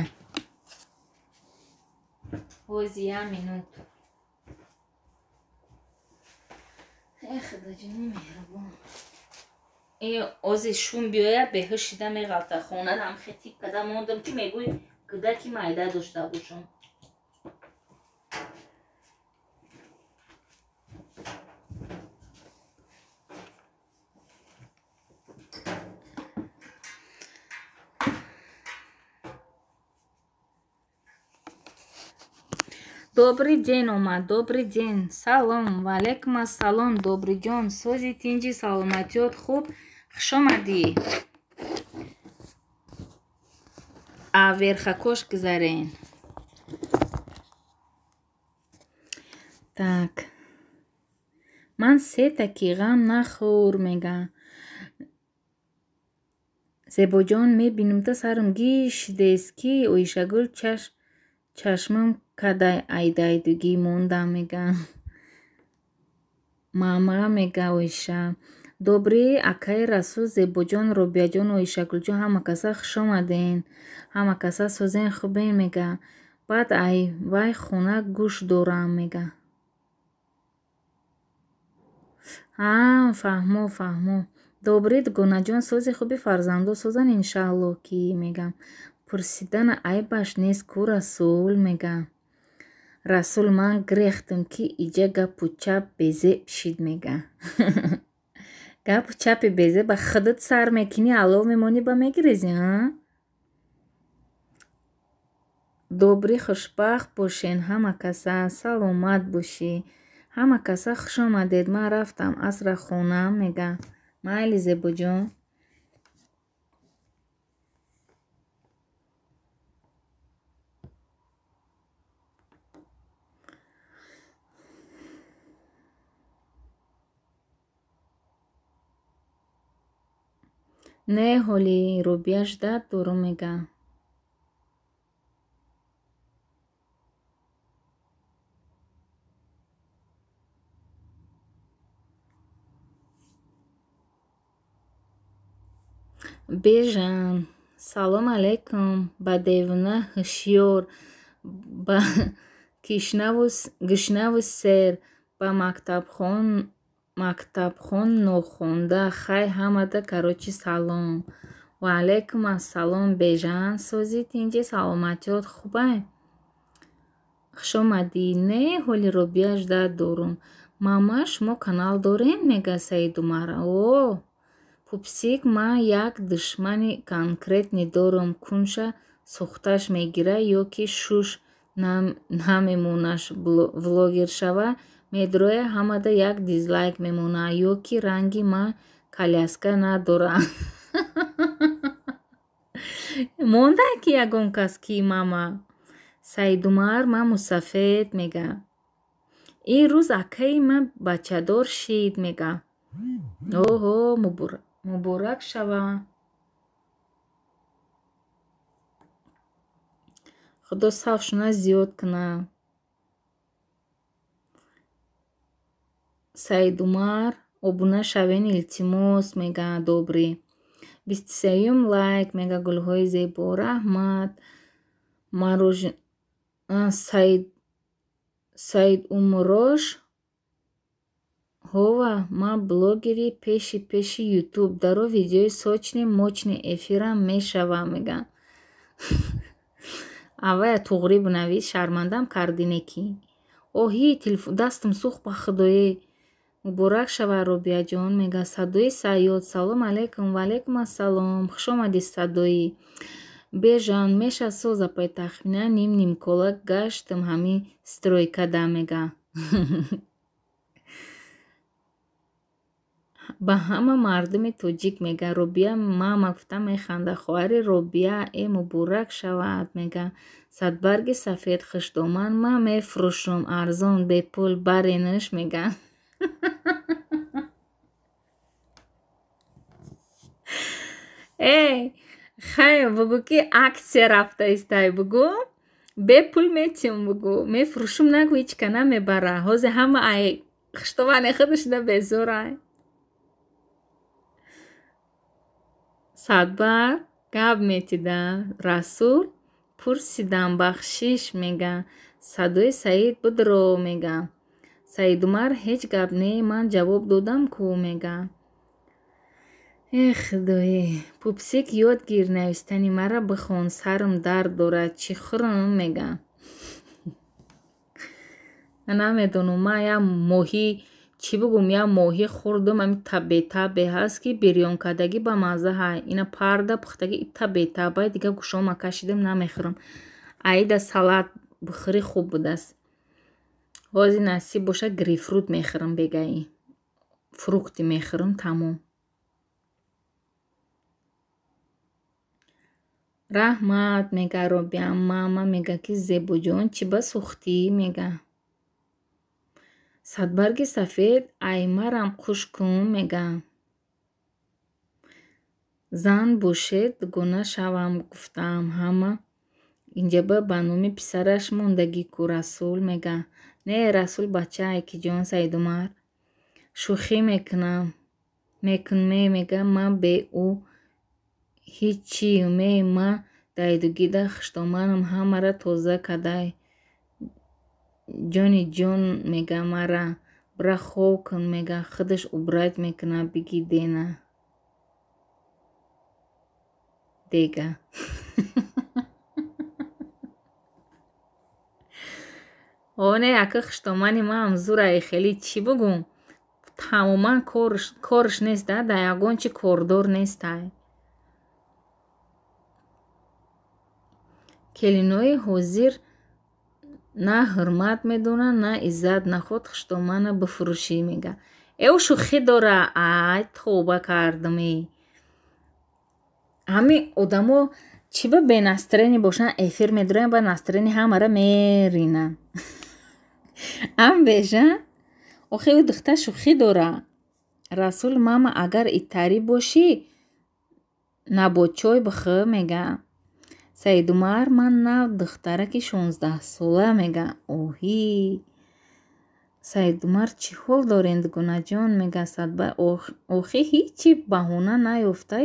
Ози 1 минут. Худаҷони меҳрубон. Ози шум биёя беҳуш шида меғалта хонадам хетиб када мондам ки мегӯй кӯдаки майда дошта бошам. Добрый ден омад. Добрый ден. Салом. Ваалейкум ассалом. Добриҷон. Сӯзи тинҷи саломатиёт хуб. Хуш омадӣ. Верхакош гузарен. Так. Ман сетаки ғам нахӯр мега. Зебоҷон мебинам та сарам гиш шидест ки Ойшагул чашмам кадай айдайдугӣ мондам мега. Мама мега Ойша. Добрӣ акаи Расул Зебоҷон Робияҷон Ойшагулҷон ҳама каса хуш омаден. Ҳама каса сӯзен хубен мега. Баъд ай вай хона гӯш дорам мега. Фаҳмо. Добрӣ дугонаҷон сӯзи хуби фарзандо сӯзан иншааллоҳ ки мегам. Пурсидана айбаш нест ку Расул мега. Расул ман гирехтам ки иҷа гапу чап безеб шид мега. Гапу чапи безеб ба худат сар мекунӣ алло мемонӣ ба мегирезӣ а? Добрӣ хушбахт бошен ҳама каса саломат бошӣ. Ҳама каса хуш омадед. Ман рафтам асра хонам мега. Майли Зебоҷон. Не ҳоли Робияш дард дорум мега. Бежан, салом алейкум. Ба девона ҳушёр, ба гишнаву сер, ба мактабхон нохонда. Хай ҳамада карочи салом. Ва алейкум ассалом. Бежан, сози тинҷи саломатиёт хубай? Хуш омадӣ. Не ҳоли Робияш дард дорум. Мама, шумо канал доред? Мега Саидумар. О, пупсик, ман як душмани конкретни дорам. Кунша сухташ мегира ё ки шуш намемонаш влогер шава, медроя ҳамада як дизлайк мемона, ё ки ранги ман каляска надора. Монда ки ягон кас ки мама. Саидумар, ман Мусафед мега. Ин рӯз акаи ман бачадор шид мега. Оҳо, муборак шава. Худо савфшуна зиёд куна. Саидумар, обуна шавен илтимос мега добрӣ. 23 лайк мега гулҳои зебо. Раҳмат. Саидумрош ҳова, ман блогери пеши ютуб. Даро видеои сочни мочни эфирам мешавам мега. Авая туғри бинавӣ, шармандам кардине ки. Оҳи, дастам сӯхт ба худоӣ. Муборак шава Робияҷон мега. Садои саёд. Салом алейкум. Ва алейкум ассалом. Хуш омадӣ садои. Бежан, меша соза пай тахминан нимкола гаштам ҳамин стройкада мега. Ба ҳама мардуми тоҷик мега. Робия мама гуфта механда. хоҳари Робия муборак шавад мега. Садбарги сафед хушдоман ман мефурӯшам арзон бепул баренаш мега. Хайр бугӯ ки аксия рафтаистай бугӯ. Бепул метиҳум бугӯ. Мефурӯшум нагӯ ҳеч ка намебара. Ҳозир ҳама хуштовани худашона безорай. Садбар гап метида. Расул пурсидам бахшиш мега. Садои Саид будро мега. Саидумар ҳеч гап не, ман ҷавоб додам ку мега. Худоӣ. Пупсик ёд гир навистани мара бихон, сарам дард дорад. Чӣ хӯрам мега. Намедонам, ман як моҳӣ чӣ бугум, як моҳӣ хӯрдум, ами табе ҳаст ки бирёнкадагӣ ба мазза ҳай. Ина парда пухтагӣ табе дига гӯшома кашидам, намехӯрам. Аида салат бихӯри хуб будааст. Ҳозир насиб бошад грейпфрут мехӯрам бегаи. Фрукти мехӯрам тамом. Раҳмат мега Робия мама мега ки Зебоҷон чӣ ба сухтӣ мега. Садбарги сафед ай марам қуш кун мега. Зан бошед дугона шавам гуфтам ҳама. Инҷаба ба номи писараш мондагӣ ку Расул мега. Не Расул бачаи ки ҷон Саидумар. Шӯхӣ мекунам. Мега ман бе ӯ ҳичи ман дайдугида хуштоманам ҳамара тоза кадай. Ҷони ҷон мега мара. Бира хоб кун мега. Худаш убрат мекуна биги дена. Дега. Оне ака хуштомани ман зурай хеле чӣ бугум. Тамоман корш нест да ягон чи кордор нестай. Келинои ҳозир на ҳурмат медонанд, на иззат. Наход хуштомана бифурӯшӣ мега. Эу шӯхӣ дора. Ай товба кардаме. Ҳамин одамо чӣ ба бенастроени бошанд эфир медироянд, ба настроени ҳамара меринанд. Ам бежа охи ӯ духтар шӯхӣ дора. Расул мама агар итарӣ бошӣ на бо чой бихӣ мега. Саидумар ман нав духтараки 16 сола мега. Оҳӣ. Саидумар чӣ ҳол доред гунаҷон мега Садбай охӣ ҳичи баҳона наёфтай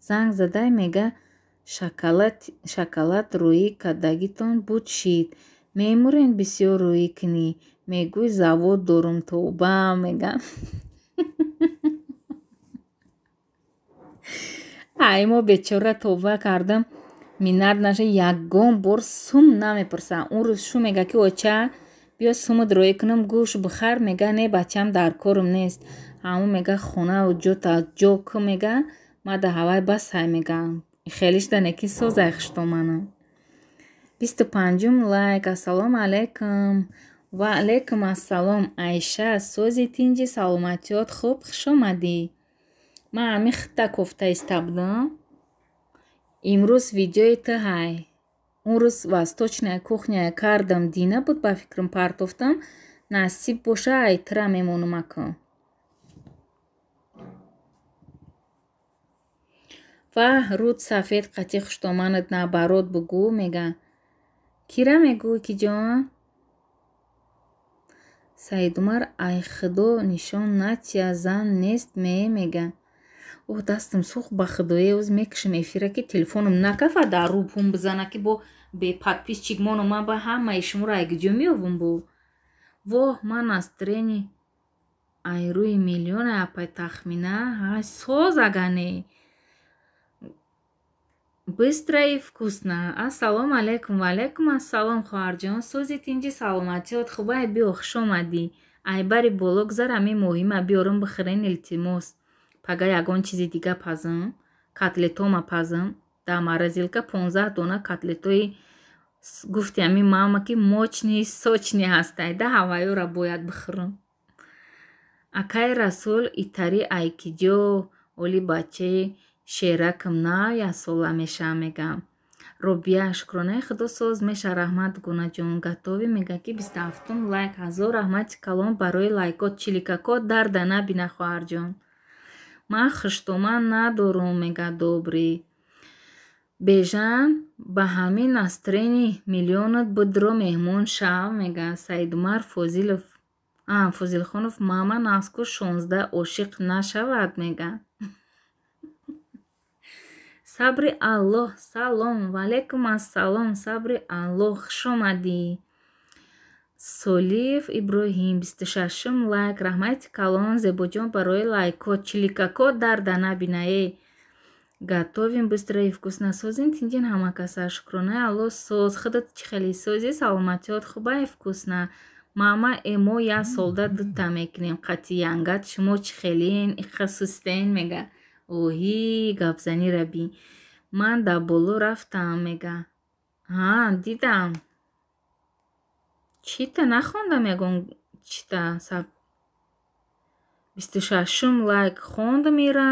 занг задай мега шакалат рӯи кадагитон буд шид. Мемурен бисёр рӯӣ кунӣ. Мегӯй завод дорум тоба мега. Ай мо бечора тоба кардам миннат наша ягон бор сум намепурсам. Он рӯз шу мега ки оча биё сумут рӯӣ кунам гӯш бихар мега не бачам дар корум нест. Ҳамун мега хонаву ҷота ҷок мега мада ҳавай басай мега. Хелиш данеки созай хуштоманам. 25 лайк. Ассалому алайкум. Ва алайкум ассалом. Айша сози тинҷи саломатиёт хуб хуш омадӣ. Ман ҳами хитта кофта иста будам. Имрӯз видеои ту ҳай. Он рӯз восточная кухня кардам дина буд ба фикрам партофтам. Насиб боша ай тира мемонам акам. Ва руд сафед қати хуштоманат на барот бугӯ мега. Кира мегӯй ки ҷон? Саидумар ай худо нишон натия зан нест мега. О дастам сӯх ба худоe оз мекашам эфира ки телефонам накафа дар рӯбҳум бизана ки бо беподписчикмону ман ба ҳамаи шуморо айгиҷо меёвум бо. Воҳ ман настроени ай рӯи миллиона апай тахмина ай соз агане. Быстро и вкусно. Ассалому алайкум. Ва алайкум ассалом хоҳарҷон. Сози тинҷи саломатиёт хубай биё хуш омадӣ. Ай бари боло гузар ҳами моҳима биёрам бихӯрен илтимос. Пага ягон чизи дига пазам. Котлетома пазам. Да морозилка 15 дона котлетои гуфти ҳами мама ки мочни сочни ҳастай. Да ҳавайёра бояд бихӯрам. Акай Расул итари айкиҷо оли бачаи шеракам на я сола меша мегам. Робия шукронаи худо соз меша раҳмат гунаҷон. Гатовӣ мега ки 27 лайк. ҳазор раҳмати калон барои лайкот чиликакот дарда набина хоҳарҷон. Ман хуштоман надорум мега добрӣ. Бежан ба ҳамин настроени миллионат будро меҳмон шав мега. Саидумар Фозилхонов мама назкур 16 ошиқ нашавад мега. Сабри Аллоҳ салом. Ва алайкум ассалом. Сабри Аллоҳ хуш омадӣ. Солиев Иброҳим 26 лайк. Раҳмати калон зебоҷон барои лайкот чиликакот дарда набинае. Готовим быстро и вкусно. Созин тинҷин ҳамакаса. Шукронаи Аллоҳ соз. Худат чӣ хели сози саломатиёт хубай вкусно. Мама эмо я солда дутта мекунем. Қати янгат шумо чӣ хелин иқа сустен мега. Оҳи гапзанира бин. Ман да боло рафтам мега. Дидам. Чита нахондам ягон чита. 26 лайк хондам ира.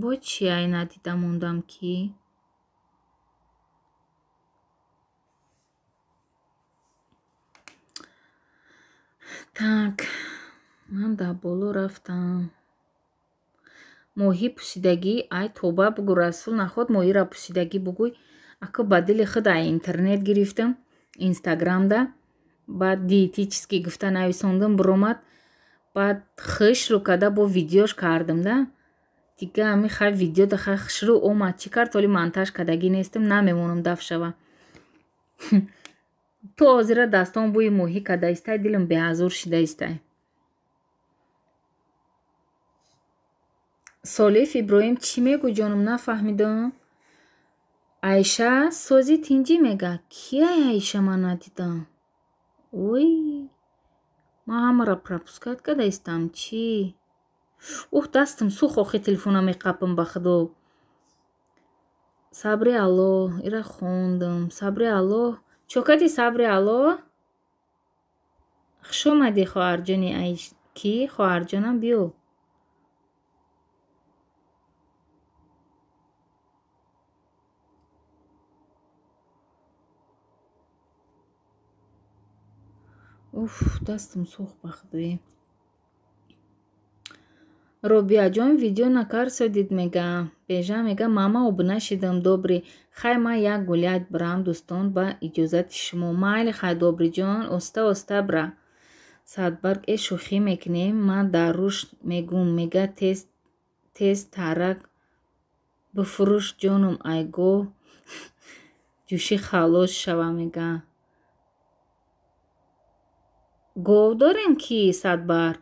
Бо чи ай надида мондам ки. Так. Ман да боло рафтам. Моҳӣ пусидагӣ ай тоба бугӯ Расул наход моҳира пусидагӣ бугӯй. Ака ба дили худ ай интернет гирифтам инстаграмда. Баъд диетический гуфта нависондам биромад. Баъд хушрӯ када бо видеош кардам да. Дига ҳами хай видео да хай хушрӯ омад. Чӣ кард оли монтаж кадагӣ нестам намемонам даф шава. То ҳозира дастон бӯи моҳӣ када истай дилам беҳазор шида истай. Солиф Иброҳим чӣ мегӯ ҷонам нафаҳмидам. Айша сози тинҷӣ мега. Ки Айша ман надидам. Ой. Ман ҳамаро пропускат када истам чӣ? Дастам сух охи телефонам меқапам ба худо. Сабри Аллоҳ. Ира хондам. Сабри Аллоҳ. Чокади Сабри Аллоҳ. Хуш омадӣ хоҳарҷони ки хоҳарҷонам биё. Дастам сух ба худои. Робияҷон видео накар содид мега. Бежа мега мама обуна шидам добрӣ. Хай ман як гулят бирам дӯстон ба иҷозати шумо. Майли хай добриҷон оста оста бира. Садбарг э шӯхӣ мекунем. Ман дар рушд мегум мега тез тарак бифурӯш ҷонум ай гоҳ ҷӯшӣ халос шава мега. Гов дорем ки Садбарг.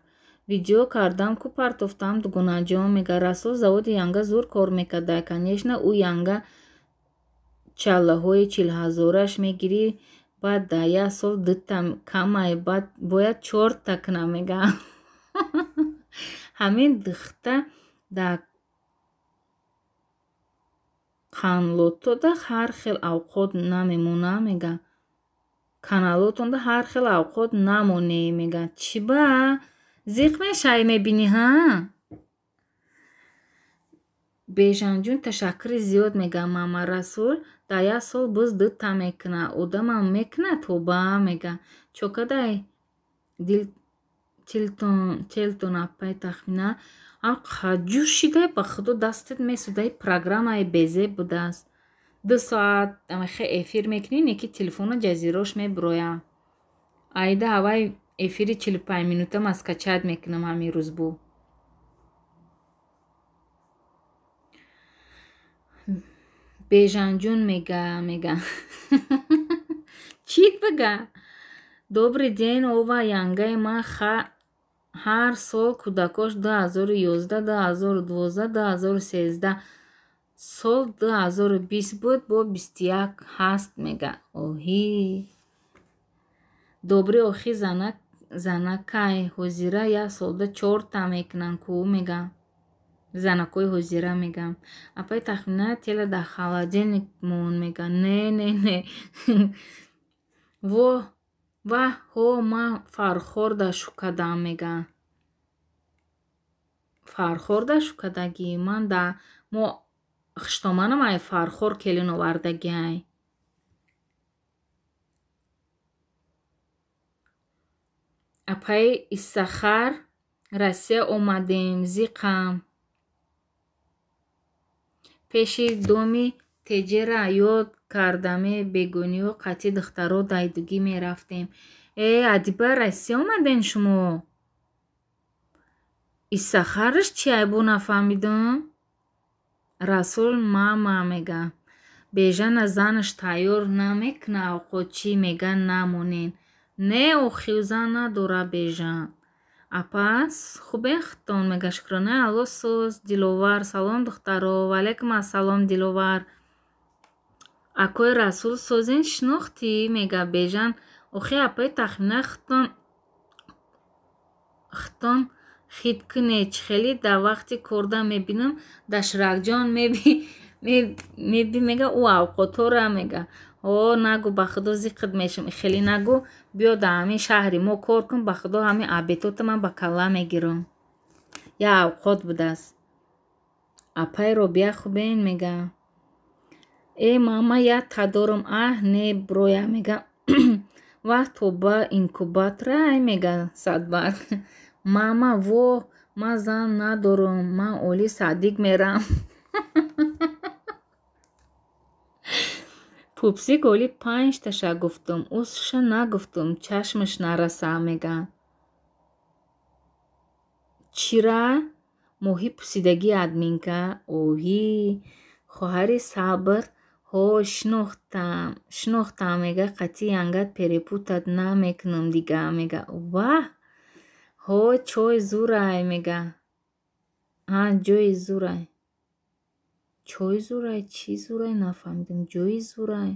Видео кардам ку партофтам дугунаҷон мега. Расул заводи янга зур кор мекардай. Конечно ӯ янга чаллаҳои 40,000-аш мегирӣ. Баъд да як сол дидта камай баъд бояд 4 кунам мега. Ҳамин дихта да қанлотода ҳар хел авқот намемона мега. Каналотонда ҳар хел авқот намонӣ мега. Чӣ ба? Зиқ мешавӣ мебинӣ ҳа? Бежанҷун ташаккури зиёд мегам мама Расул да як сол боз дидта мекуна. Одамам мекуна тоба мега. Чокадай телтона пай тахмина ақаҷу шидай ба худо дастет месудай программаи безеб будааст. 2 соат амахе эфир мекунӣ неки телефону ҷазирош мебуроя. Айда ҳавай эфири 45 минута ма скачат мекунам ҳамин рӯз бу. Бежанҷун мега. Чит бага? Добрый ден ова янгаи ман ҳар сол кӯдакош 2011, 2012, 2013 сол 2020 буд бо 21 ҳаст мега. Оҳи. Добрӣ охи занакай ҳозира як солда 4 мекунанд ку мега. Занакои ҳозира мегам. Апай тахмина тела дар холодильник мон мега. Не. Ваҳ ҳо ман фархорда шукадам мега. Фархорда шукадагӣ? Ман да мо хиштоманам ай фархор келин овардагӣ ай. Апай иссахар Россия омадем зиқам. Пеши доми теҷера ёд кардаме бегониҳо қатъи духтаро дайдугӣ мерафтем. Адиба Россия омаден шумо? Иссахарш чи ай бо нафаҳмидам? Расул мама мега. Бежана занаш тайёр намекуна авқот чӣ мега намонен. Не охи зан надора бежан. Апас хубен хитон мега шукронаи Алло соз диловар. Салом духтаро. Ваалайкум ассалом диловар. Акои Расул созен шинохтӣ мега бежан. Охи апай тахмина хитон хит куне чӣ хеле да вақти корда мебинам дашракҷон меби мега ӯ авқотора мега. Нагу ба худо зиқт мешам. Хеле нагу биё да ҳамин шаҳри мо кор кун ба худо ҳамин абетота ман ба калла мегирам. Я авқот будааст. Апай Робия хубен мега. Мама як та дорам не броя мега. Вақт то ба инкубаторай мега Садбарг. Мама во ман зан надорам. Ман оли садик мерам. Пупсик оли 5 таша гуфтам. Ӯша нагуфтам чашмаш нараса мега. Чира? Моҳи пусидагӣ админка? Оҳи. Хоҳари Сабр. Шинохтам мега қатъи янгат перепутат намекунам дига мега. Ваҳ. Чой зурай мега. Ҷои зурай. Чой зурай? Чӣ зурай? Нафаҳмидам. Ҷои зурай.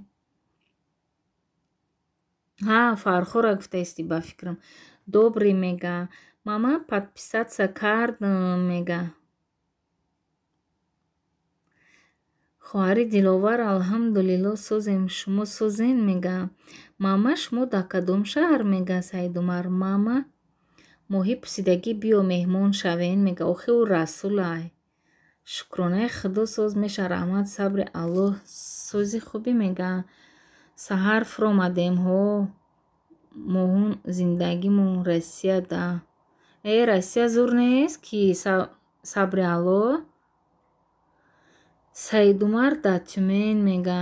Фархора гуфтаистӣ ба фикрам. Добрый мега. Мама подписаться кардам мега. Хоҳари Диловар алҳамдулилло созем. Шумо созен мега. Мама шумо дар кадом шаҳр мега Саидумар? Мама моҳи пусидагӣ биё меҳмон шавен мега. Охи ӯ Расул ай. Шукронаи худо соз меша раҳмат сабри Аллоҳ. Сози хубӣ мега. Саҳар фуромадем моҳун зиндагимон Россия да. Россия зур нест ки сабри алло. Саидумар датюмен мега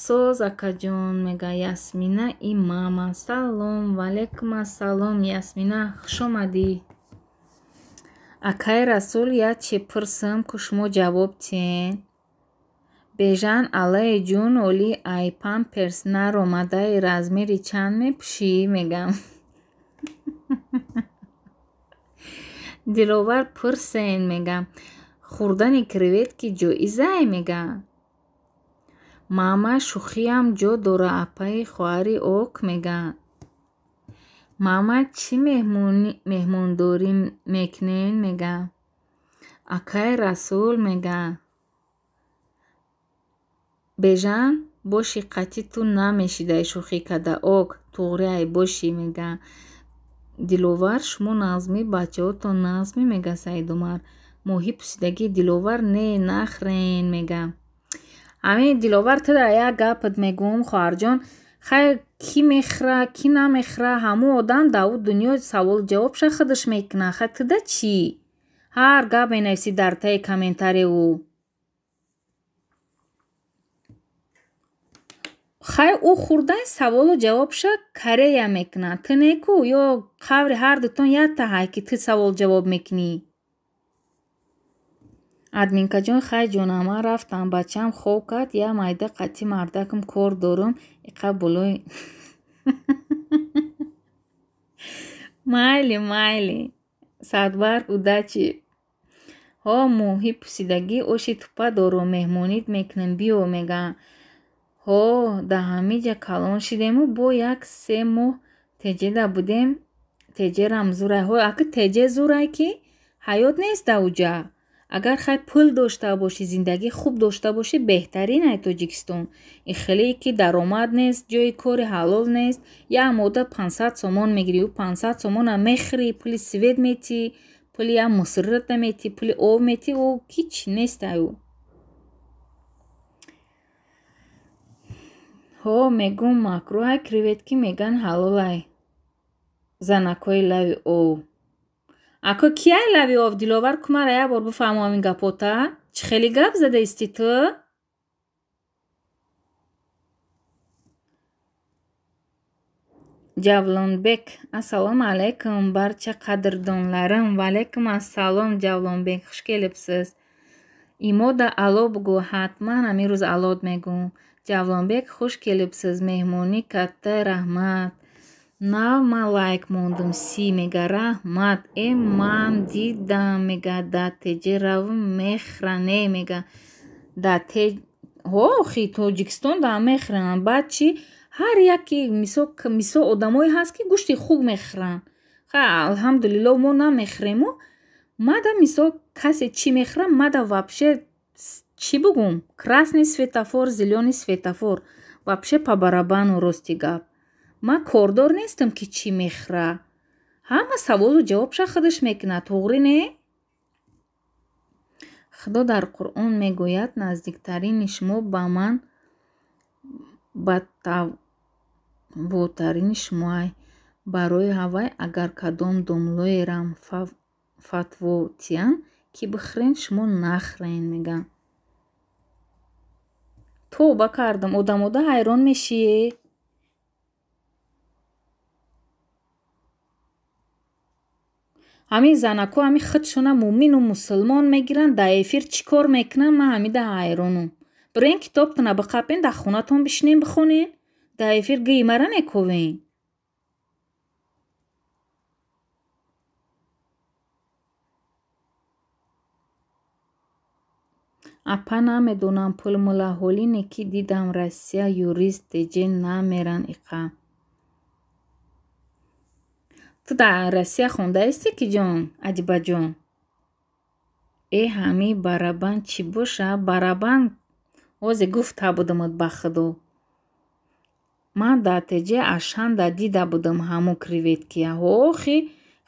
соз акаҷон мега Ясмина и мама. Салом валейкум ассалом Ясмина, хуш омадӣ. Акаи Расул як чи пурсам ку шумо ҷавоб тиен. Бежан аллаи ҷун оли ай памперс наромадаи размери чанд мепӯшӣ мегам. Диловар пурсен мегам. Хурдани креветки ҷоизае мегам. Мама шухиам ҷо дора апаи хоҳари ок мегам. Мама чӣ меҳмондорӣ мекунен мегам. Акаи Расул мегам. Бежан боши қатӣ ту намешидай шухӣ када ок туғриай боши мегам. Диловар шумо назми бачаҳотон назми мега Саидумар. Моҳӣ пусидагии Диловар не нахрен мегам. Ҳамин Диловар туда як гапат мегӯм хоҳарҷон. Хай кӣ мехӯра кӣ намехӯра ҳамун одам дар ӯ дунё саволу ҷавобша худаш мекуна. Хай туда чӣ? Ҳар гап менависӣ дар таи комментариу. Хай ӯ хурдаи саволу ҷавобша Корея мекуна. Ту неку ё қаври ҳардутон яттаҳай ки ту савол ҷавоб мекунӣ. Админкаҷон хай ҷона ман рафтам бачаам хоб кард як майда қатӣ мардакам кор дорум иқа болои майли садбарг удачи ҳо моҳӣ пусидагӣ оши тупа доро меҳмонит мекунем биё мегам. ҳо да ҳамиҷа калон шидему бо як 3 моҳ теҷеда будем. Теҷерам зурай ҳо ака теҷе зурай ки ҳаёт нест дауҷа. Агар хай пул дошта бошӣ зиндагӣ хуб дошта бошӣ беҳтаринай Тоҷикистон. Ихелие ки даромад нест ҷойи кори ҳалол нест. Як модда 500 сомон мегирӣ ӯ 500 сомона мехӯрӣ пули свет метӣ пули як мусората метӣ пули об метӣ ӯ ҳеҷ нестай ӯ. ҳо мегум макрӯҳай креветки меган ҳалолай. Занакои лави ов. Ако кияй лави ов Диловар ку мара як бор бифаҳмам ҳамин гапота. Чӣ хеле гап зада истӣ ту? Ҷавлонбек ассалому алайкум барча қадрдонларим. Валейкум ассалом Ҷавлонбек хуш келибсиз. Имода алло бугӯ ҳатман ҳамин рӯз аллот мегӯм. Ҷавлонбек хуш келибсиз меҳмонӣ катта раҳмат. Нав ман лайк мондум си мега раҳмат. Мам дидам мега да теҷе равм мехӯране мега да теҷ ҳо охи Тоҷикистон да мехӯранд. Баъд чӣ ҳар яке мисол одамое ҳаст ки гӯшти хук мехӯранд. Хай алҳамдулилло мо намехӯрему. Мада мисол касе чӣ мехӯрад мада вообще чӣ бугум красный светофор зелёный светофор вообще по барабану рости гап. Ман кордор нестам ки чӣ мехӯра. Ҳама саволу ҷавобша худаш мекуна туғри не? Худо дар Қуръон мегӯяд наздиктарини шумо ба ман баттавотарини шумоай. Барои ҳавай агар кадом домлоерам фатво тиянд ки бихӯрен шумо нахӯрен мегам. Товба кардам одамода ҳайрон мешие. ҳамин занако ҳамин худшона муъмину мусулмон мегиранд дар эфир чӣ кор мекунанд ман ҳамида ҳайронум. Бирен китобтона биқапен дар хонатон бишинен бихонен дар эфир гӯи мара мековен. апа намедонам пулмулаҳолине ки дидам Россия юрист теҷе намеран иқа. Ту дар Россия хондаистӣ ки ҷон Адибаҷон? Ҳами барабан чӣ боша? Барабан озе гуфта будамад ба худо. Ман дар теҷе ашанда дида будам ҳамун креветкия. Охи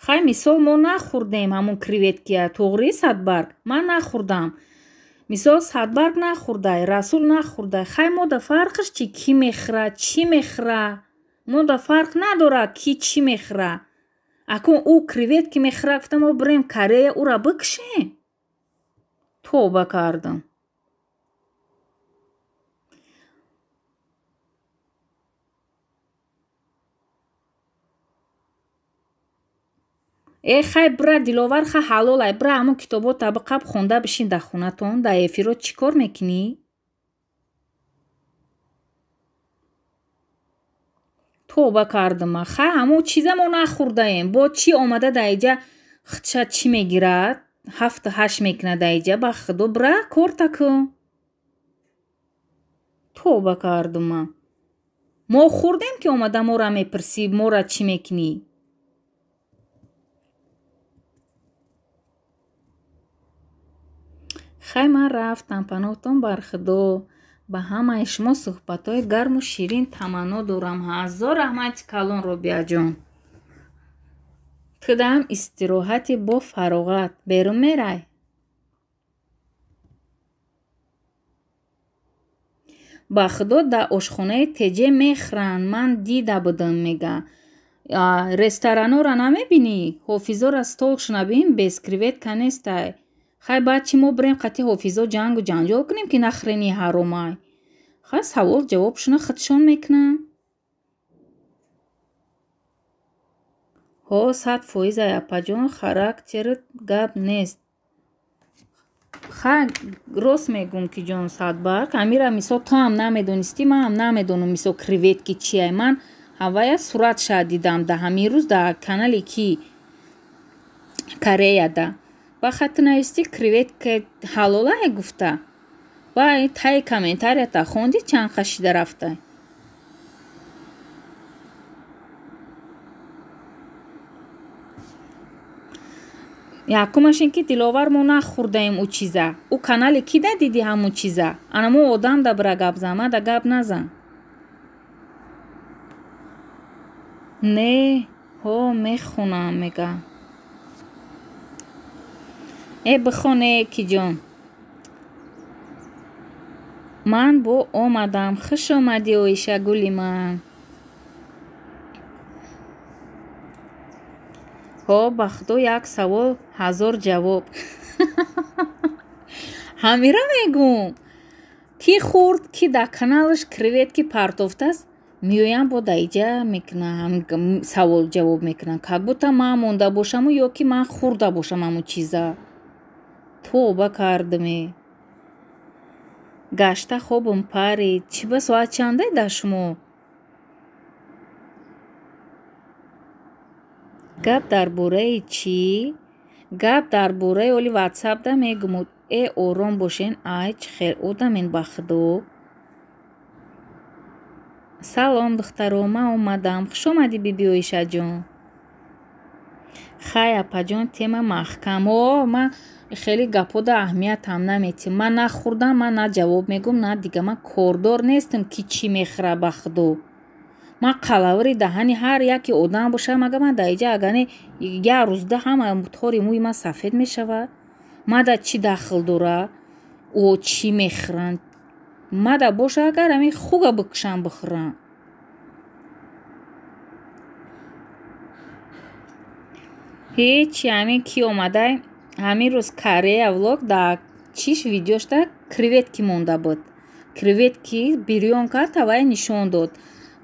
хай мисол мо нахӯрдем ҳамун креветкия туғри Садбарг. Ман нахӯрдам. Мисол Садбарг нахӯрдай, Расул нахӯрдай. Хай мода фарқаш чӣ? Кӣ мехӯра? Чӣ мехӯра? Мода фарқ надорад ки чӣ мехӯра. Акун ӯ креветки мехӯра гуфта мо бирем Корея ӯра бикушем. тӯба кардам. хай бра Диловар ха ҳалолай бра ҳамон китобота биқаб хонда бишин дар хонатон дар эфиро чӣ кор мекунӣ? тӯба кардама хай ҳамон чиза мо нахӯрдаем бо чӣ омада дар иҷа хча чӣ мегирад 7-8 мекунад дар иҷа ба худо бра корта кун. тӯба кардама мо хӯрдем ки омада мора мепирсӣ мора чӣ мекунӣ? хай ман рафтам паноҳтон бар худо. ба ҳамаи шумо суҳбатҳои гарму ширин таманно дорам. ҳазор раҳмати калон Робиаҷон. ту дам истироҳати бо фароғат берун мерай? ба худо дар ошхонаи теҷе мехӯранд ман дида будам мега. ресторанора намебинӣ? ҳофизора столшона бин без креветка нестай. хай баъд чӣ мо бирем қати ҳофизо ҷангу ҷанҷол кунем ки нахӯрени ҳаромай? хай савол ҷавобшона худшон мекунанд. 100% ай апаҷон характерит гап нест. хай рост мегум ки ҷон Садбарг амира мисол ту ҳам намедонистӣ ман ҳам намедонам мисол креветки чиай. ман ҳавая суратша дидам да ҳамин рӯз дар канали ки Кореяда. ба хатти нависти креветка ҳалолае гуфта. ба таи комментарията хонди чанд қашида рафта. якумаш ин ки Диловар мо нахӯрдаем ӯ чиза. ӯ канали ки да диди ҳамун чиза. ана мо одам да бира гап зан мада гап назан. Не ҳо мехонам мега. бихоне ки ҷон. ман бо омадам. хуш омадӣ Оиша гули ман. ба худо як савол ҳазор ҷавоб. ҳамира мегум. Ки хӯрд ки дар каналаш креветки партофтааст меоям бо дар иҷа мекунам савол ҷавоб мекунам. Как будто ман монда бошаму ё ки ман хӯрда бошам ҳамун чиза. тӯба кардаме. гашта хобам парид. Чӣ ба соат чандаи дар шумо? гап дар бораи чӣ? гап дар бораи оли ватсапда мегумуд. Ором бошен. Ай чӣ хел одамин ба худо. салом духтаро ман омадам. хуш омадӣ биби Оишаҷон. хай апаҷон тема маҳкам. ман хеле гапода аҳамиятам наметим. ман нахӯрдам ман на ҷавоб мегум на дига. ман кордор нестам ки чӣ мехӯра ба худо. ман қалаври даҳани ҳар яке одам бошам ага ман дар иҷа агане як рӯзда ҳама тори мӯи ман сафед мешавад. мада чӣ дахл дора? ӯ чӣ мехӯранд? мада боша агар ҳамин хуга бикушам бихӯрам. ҳеҷи ҳамин ки омадай ҳамин рӯз Корея влог дар чиш видеошда креветки монда буд. Креветки бирён кард авай нишон дод.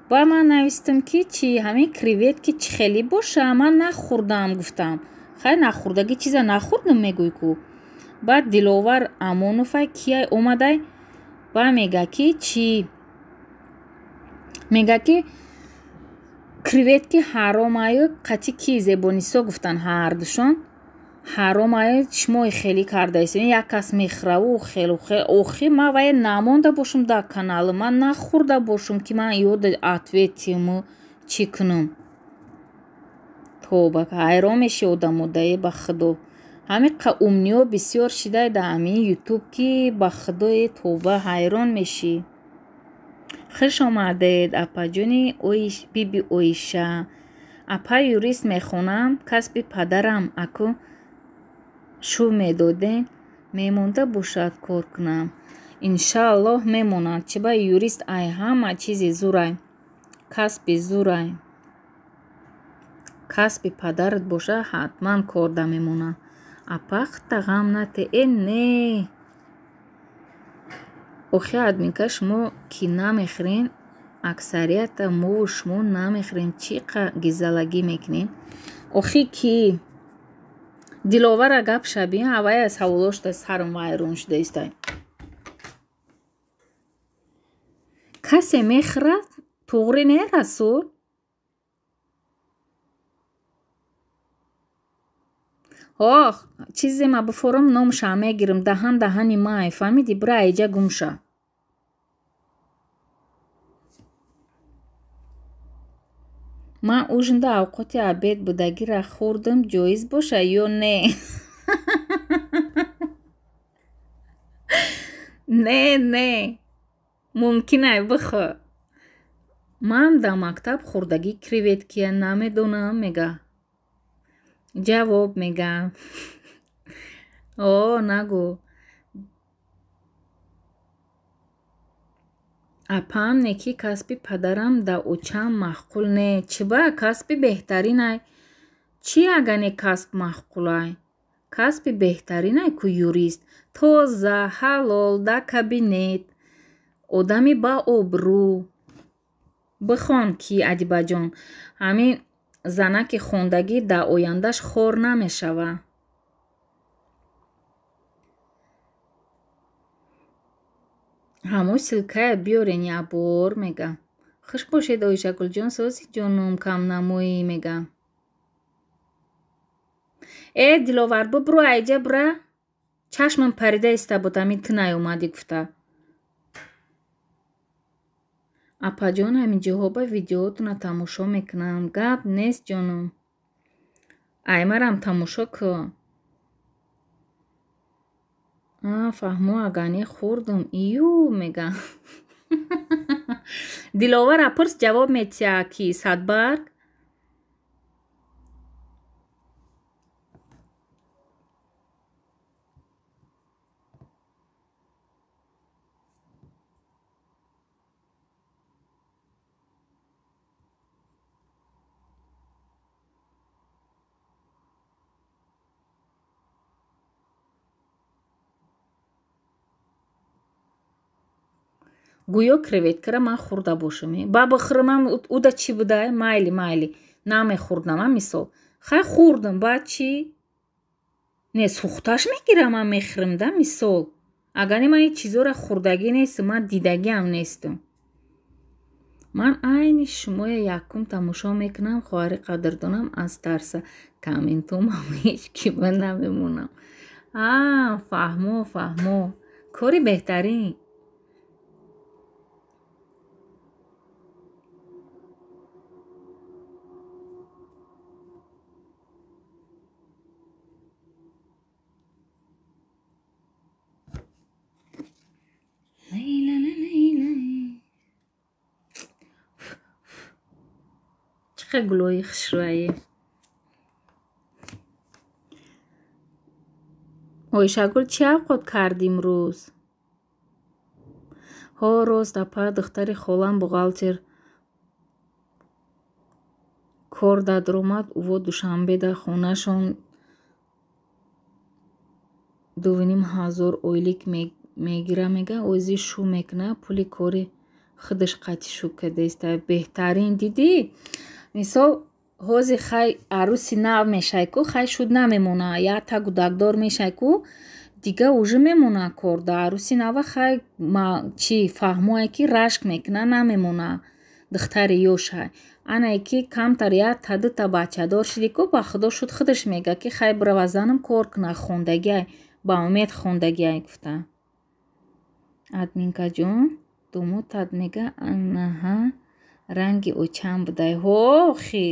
ба ман навистам ки чӣ ҳамин креветки чӣ хеле боша ман нахӯрдам гуфтам. хай нахӯрдагӣ чиза нахӯрдам мегӯй ку. баъд Диловар Амоновай кияй омадай ба мега ки чӣ? мега ки креветки ҳаромаю қатӣ ки Зебонисо гуфтан ҳардушон ҳаромаю шумо хеле кардаистед. як кас мехӯраву хелу хел охир ман вай намонда бошам дар канал ман нахӯрда бошам ки ман ёд ответиму чӣ кунам. тобак ҳайрон меши одамодаи ба худо. ҳамин умниё бисёр шидай дар ҳамин ютуб ки ба худои тоба ҳайрон мешӣ. хуш омадед апаҷони биби Оиша. апа юрист мехонам. касби падарам аку шӯ медодем мемонда бошад кор кунам. иншааллоҳ мемонад. чӣ ба юрист ай ҳама чизи зурай. касби зурай. касби падарат боша ҳатман корда мемонад. Апахта ғам нате не. охи админка шумо ки намехӯрен, аксарията мову шумо намехӯрем, чӣ гизалагӣ мекунем? охи ки диловара гап шаби авая саволошта сарм вайрон шуда истай. касе мехӯрад туғри не расул? ох, чизе ма бифорам номша мегирам, даҳани май, фаҳмиди? Бира айҷа гумша. ман ужинда авқоти обед будагира хӯрдам, ҷоиз боша ё не? не, мумкинай бихӯр. ман дар мактаб хӯрдагӣ креветкия намедонам, мега. ҷавоб мегам. о, нагӯ. апам не ки касби падарам да учам маъқул не. Чиба касби беҳтаринай? Чӣ агане касб маъқулай? Касби беҳтаринай ку юрист. Тоза, ҳалол, да кабинет. Одами ба обрӯ. бихон ки Адибаҷон, ҳамин занаки хондагӣ дар ояндаш хор намешавад. ҳамон силкая биёрен як бор, мега. хуш бошед Оишагулҷон, сози ҷонум, камнамоӣ, мега. Диловар бибиро айҷа бира. Чашмам парида иста буд, ҳамин ту наёмадӣ гуфта. Апаҷон, ҳамин ҷоҳо ба видеоатона тамошо мекунам. Гап нест ҷонум. Аймарам тамошо кун. фаҳмо агане хӯрдум. Ию, мега. Диловара пурс, ҷавоб метия ки садбарг? гӯё креветкара ман хӯрда бошам. Ба бихӯрамам уда чӣ будай? Майли. Намехӯрдам, мисол. Хай хӯрдам, баъд чӣ? Не, сӯхташ мегирам, ман мехӯрам, да, мисол. Агани ман ин чизора хӯрдагӣ нестам, ман дидагиам нестам. ман айни шумоя якум тамошо мекунам, хоҳари қадрдонам аз тарса комментум ҳечкиба намемонам. фаҳмо. кори беҳтарин. чиқар гулои хушрӯае. Оишагул, чӣ авқот кардӣ имрӯз? ҳо, рост, апа духтари холам бухгалтер кор даромад. ӯво душанбеда хонашон 2,500 ойлик мегира, мега. ози шу мекуна, пули кори худаш қатъи шу кардааста. Беҳтарин дидӣ? Мисол ҳози хай арӯси нав мешай ку, хай шуд намемона. Як тагу дагдор мешай ку, дига уже мемона кор. Дар арӯси нава хай чӣ фаҳмое ки рашк мекуна, намемона духтари ёшай. Анае ки камтар як та дута бачадор шуди ку, ба худо шуд худаш мега ки хай бирава занам кор куна, хондагиай, ба умед хондагиай гуфта. Админкаҷон, домодат мега анаҳа ранги очам будай. ҳо, охи.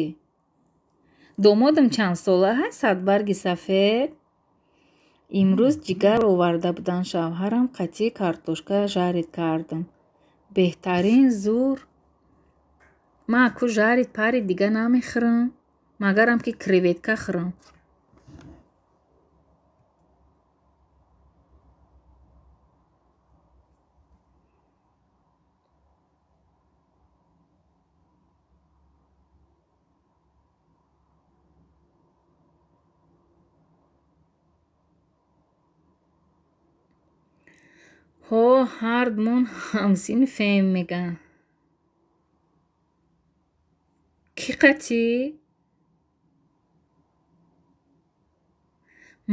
Домодам чанд сола ҳаст, садбарги сафед? имрӯз ҷигар оварда буданд шавҳарам, қатъи картошка жарид кардам. Беҳтарин зур. ман аку жарид пари дига намехӯрам, магарам ки креветка хӯрам. ҳо ҳардмон ҳамсинфем меган. Кӣ қатӣ?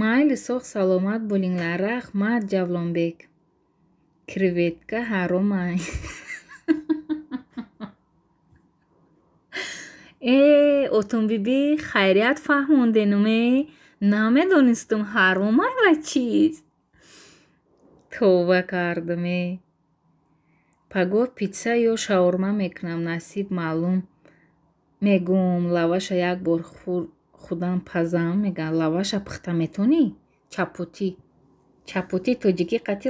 Майли сог саломат булинглар рахмат Ҷавлонбек. Креветка ҳаромай. Отунбиби хайрият фаҳмонденуме? Намедонистум ҳаромай ва чист. Товба кардаме. Пагоҳ питса ё шаурма мекунам, насиб маълум. Мегӯм лаваша як бор худам пазам. Мегӯям лаваша пухта метонӣ? Чапоти тоҷикӣ қатӣ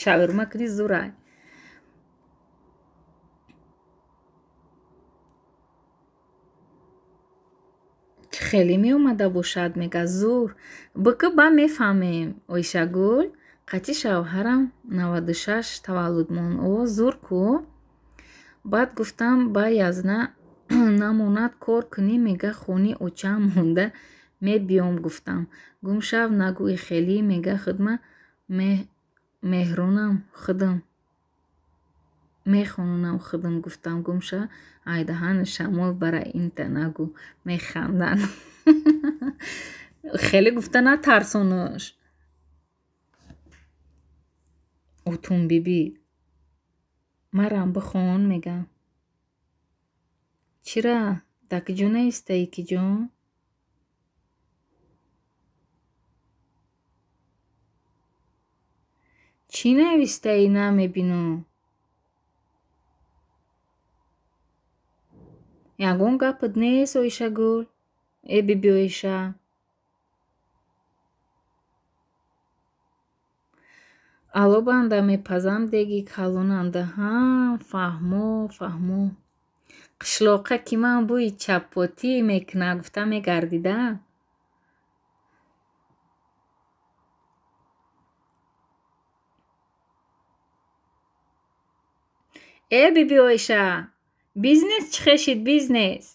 шаурма кунӣ зурай. Хеле меомада бошад, мега зур. Бикӣ ба мефаҳмем. Ойшагул, қатӣ шавҳарам 96 таваллудмон. О, зур ку. Баъд гуфтам ба язна намонад кор кунӣ, мега хони очаам монда, мебиём гуфтам. Гумшав нагӯи хелӣ, мега худма меҳронам худам. Мехононам худам гуфтам. Гумшав ай даҳани шамол бара инта нагӯ. Механданд. Хеле гуфта натарсонош. Отунбиби марам бихон мегам. Чира даки ҷо наистаӣ ки ҷон? Чӣ навистаӣ намебинам? Ягон гапат нест Ойшагул? Биби Ойша. Алобанда мепазам деги калонанда. Фаҳмо. Қишлоқа ки ман бӯи чапотӣ мекуна гуфта мегардида. Биби Ойша, бизнес чӣ хешид бизнес?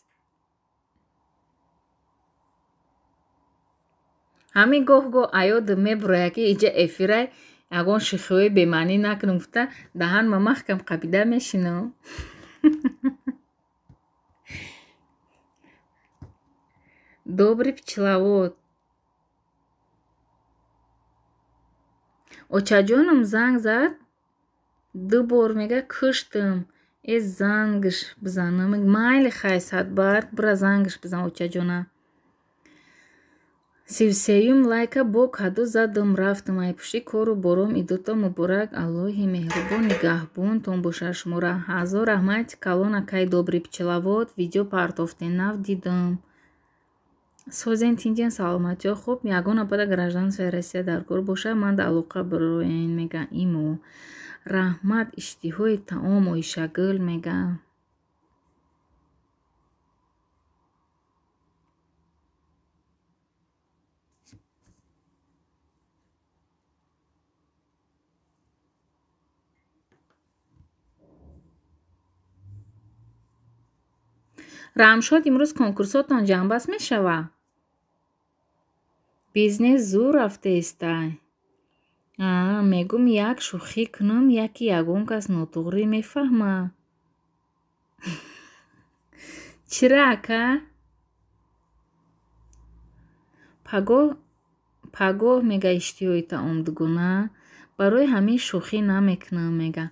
Ҳамин гоҳ аёдам мебурояд ки иҷа эфирай ягон шихиҳои бемаънӣ накунам гуфта даҳанма маҳкам қабида мешинам. Добри пичалавот. Очаҷонам занг зад 2 бор, мега куштам. Зангш бизанам. Майли хайсатбарг бира зангш бизан очаҷона. 33 лайка бо каду задам рафтам. Айпушти кору бором идота муборак. Аллоҳи меҳрубон нигаҳбонтон бошад шуморо. Ҳазор раҳмат калон акай добри пичалавот. Видео партофтен нав дидам. Созен тинҷен саломатиё хуб. Ягона бада гражданствои Россия дар кор бошад. Ман алоқа бироен мега имо. Раҳмат иштиҳои таом Ойшагул мега. Рамшод имрӯз конкурсотон ҷанбаст мешава? Бизнес зур рафтаестай. Мегум як шӯхӣ кунам, яки ягон кас нотуғрӣ мефаҳма. Чира ака? Пагоҳ мега иштиҳои таом дугуна. Барои ҳамин шӯхӣ намекунам мега.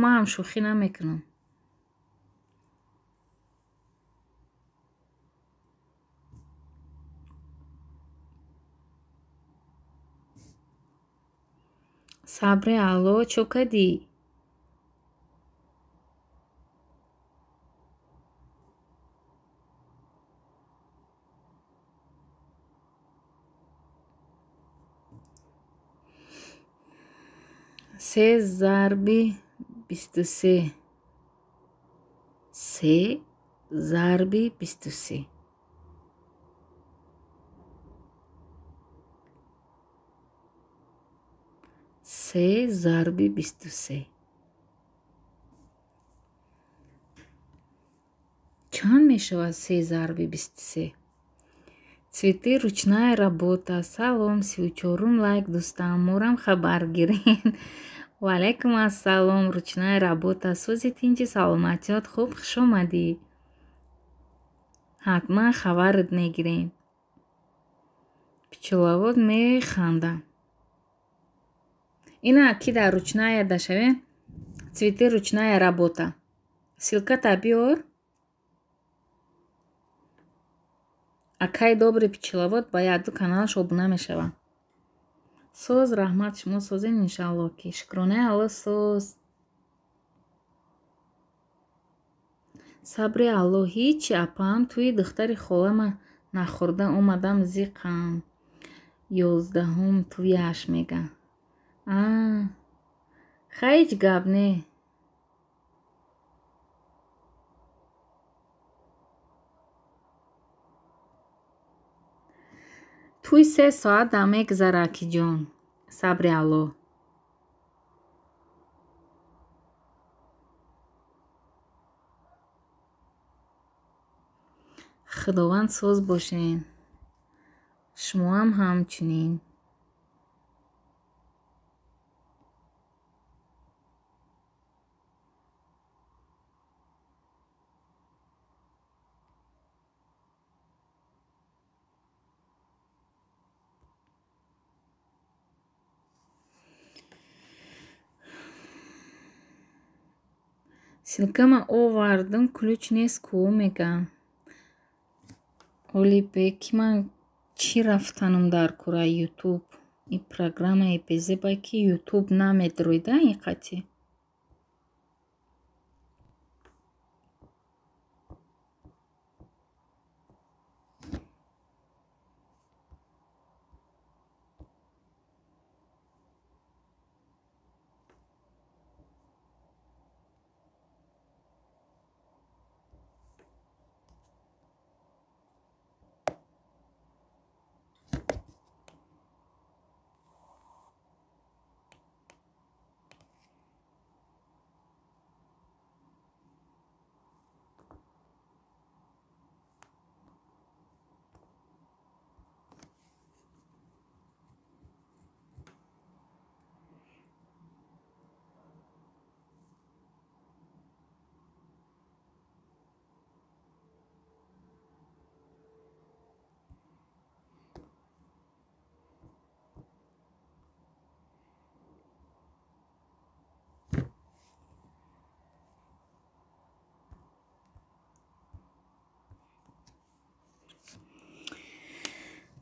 Ман ҳам шӯхӣ намекунам. Сабри аъло чо кадӣ? Се зарби 23. Се зарби 23. Се зарби 23. Чанд мешавад се зарби 23? Цветы ручная работа. Салом, 34 лайк дӯстам. Морам хабар гирен. وعلیکم السلام. ручная работа. Сузи тинчи саломатиёт хуб, хуш омадӣ. ҳатман хабарат мегирем. Пичулавод механда. Ина ки дар ручная дашаве. Цветы ручная работа. Ссылката биёр. Акай добри пичулавод ба яду каналаш обуна мешава. Соз раҳмат шумо созем иншалло ки шукрона алло соз. Сабри алло ҳичи апам туи духтари холама нахӯрда омадам зиқам. 11 туяш мега. Хайч гап не. Туи 3 соат да мегзара акиҷон. Сабри алло. Худованд соз бошен. Шумоам ҳамчунин. Силкама овардам, ключ нест ку мегам. Оли беки ман чӣ рафтанам дар кураи ютуб. И программаи безебай ки ютуб намедроида ин қати.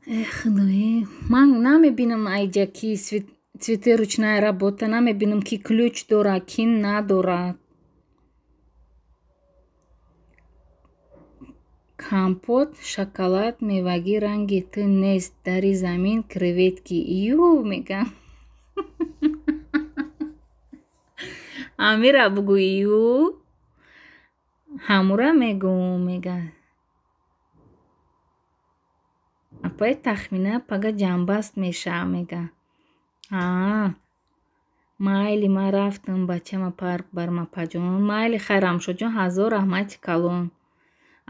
Худои ман намебинам айҷа ки цветы ручная работа намебинам ки ключ дорад ки надорад. Компот шоколад мевагӣ ранги ту нест дари замин креветки ю мегам. Амира бугӯ ю ҳамура мегӯм мега. Апай тахмина пага ҷамбаст меша мега. Майли ман рафтам бачама парк бар мапаҷон. Майли хайр амшоҷон ҳазор раҳмати калон.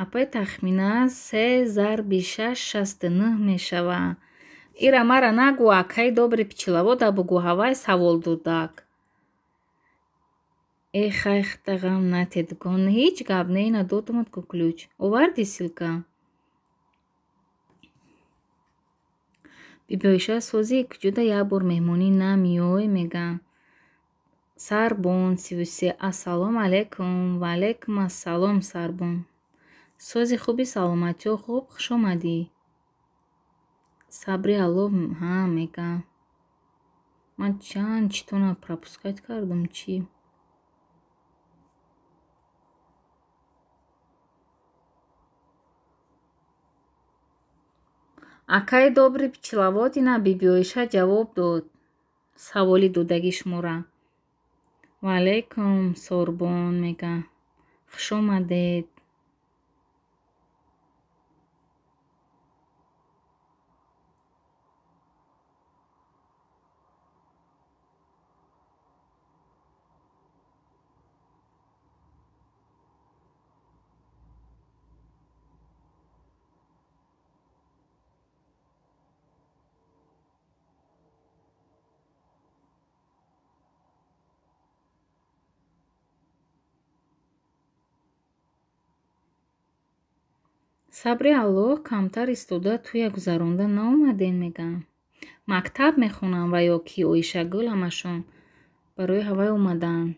Апай тахмина 3 зарби 6 69 мешава. Ира мара нагӯ акай добри пичилавода бугӯ ҳавай савол додак. Хай хтағам натедгон ҳеҷ гап не ина додамат ку ключ. Оварди силка. Бибоиша сози куҷода як бор меҳмонӣ намиёй мегам. Сарбон 33 ассалому алайкум. Ва алайкум ассалом Сарбон. Сози хуби саломатиё хуб хуш омадӣ. Сабри алло мегам. Ман чанд читона пропускать кардам чӣ. Акай добри пичилавод ина бибиоиша ҷавоб дод саволи додагӣ шумора. Ва алайкум Сорбон мега. Хуш омадед. сабри Аллоҳ камтар истода туя гузаронда наомадем мегӯям. Мактаб мехонам ва ё ки Оишагул ҳамашон барои ҳавай омадаанд.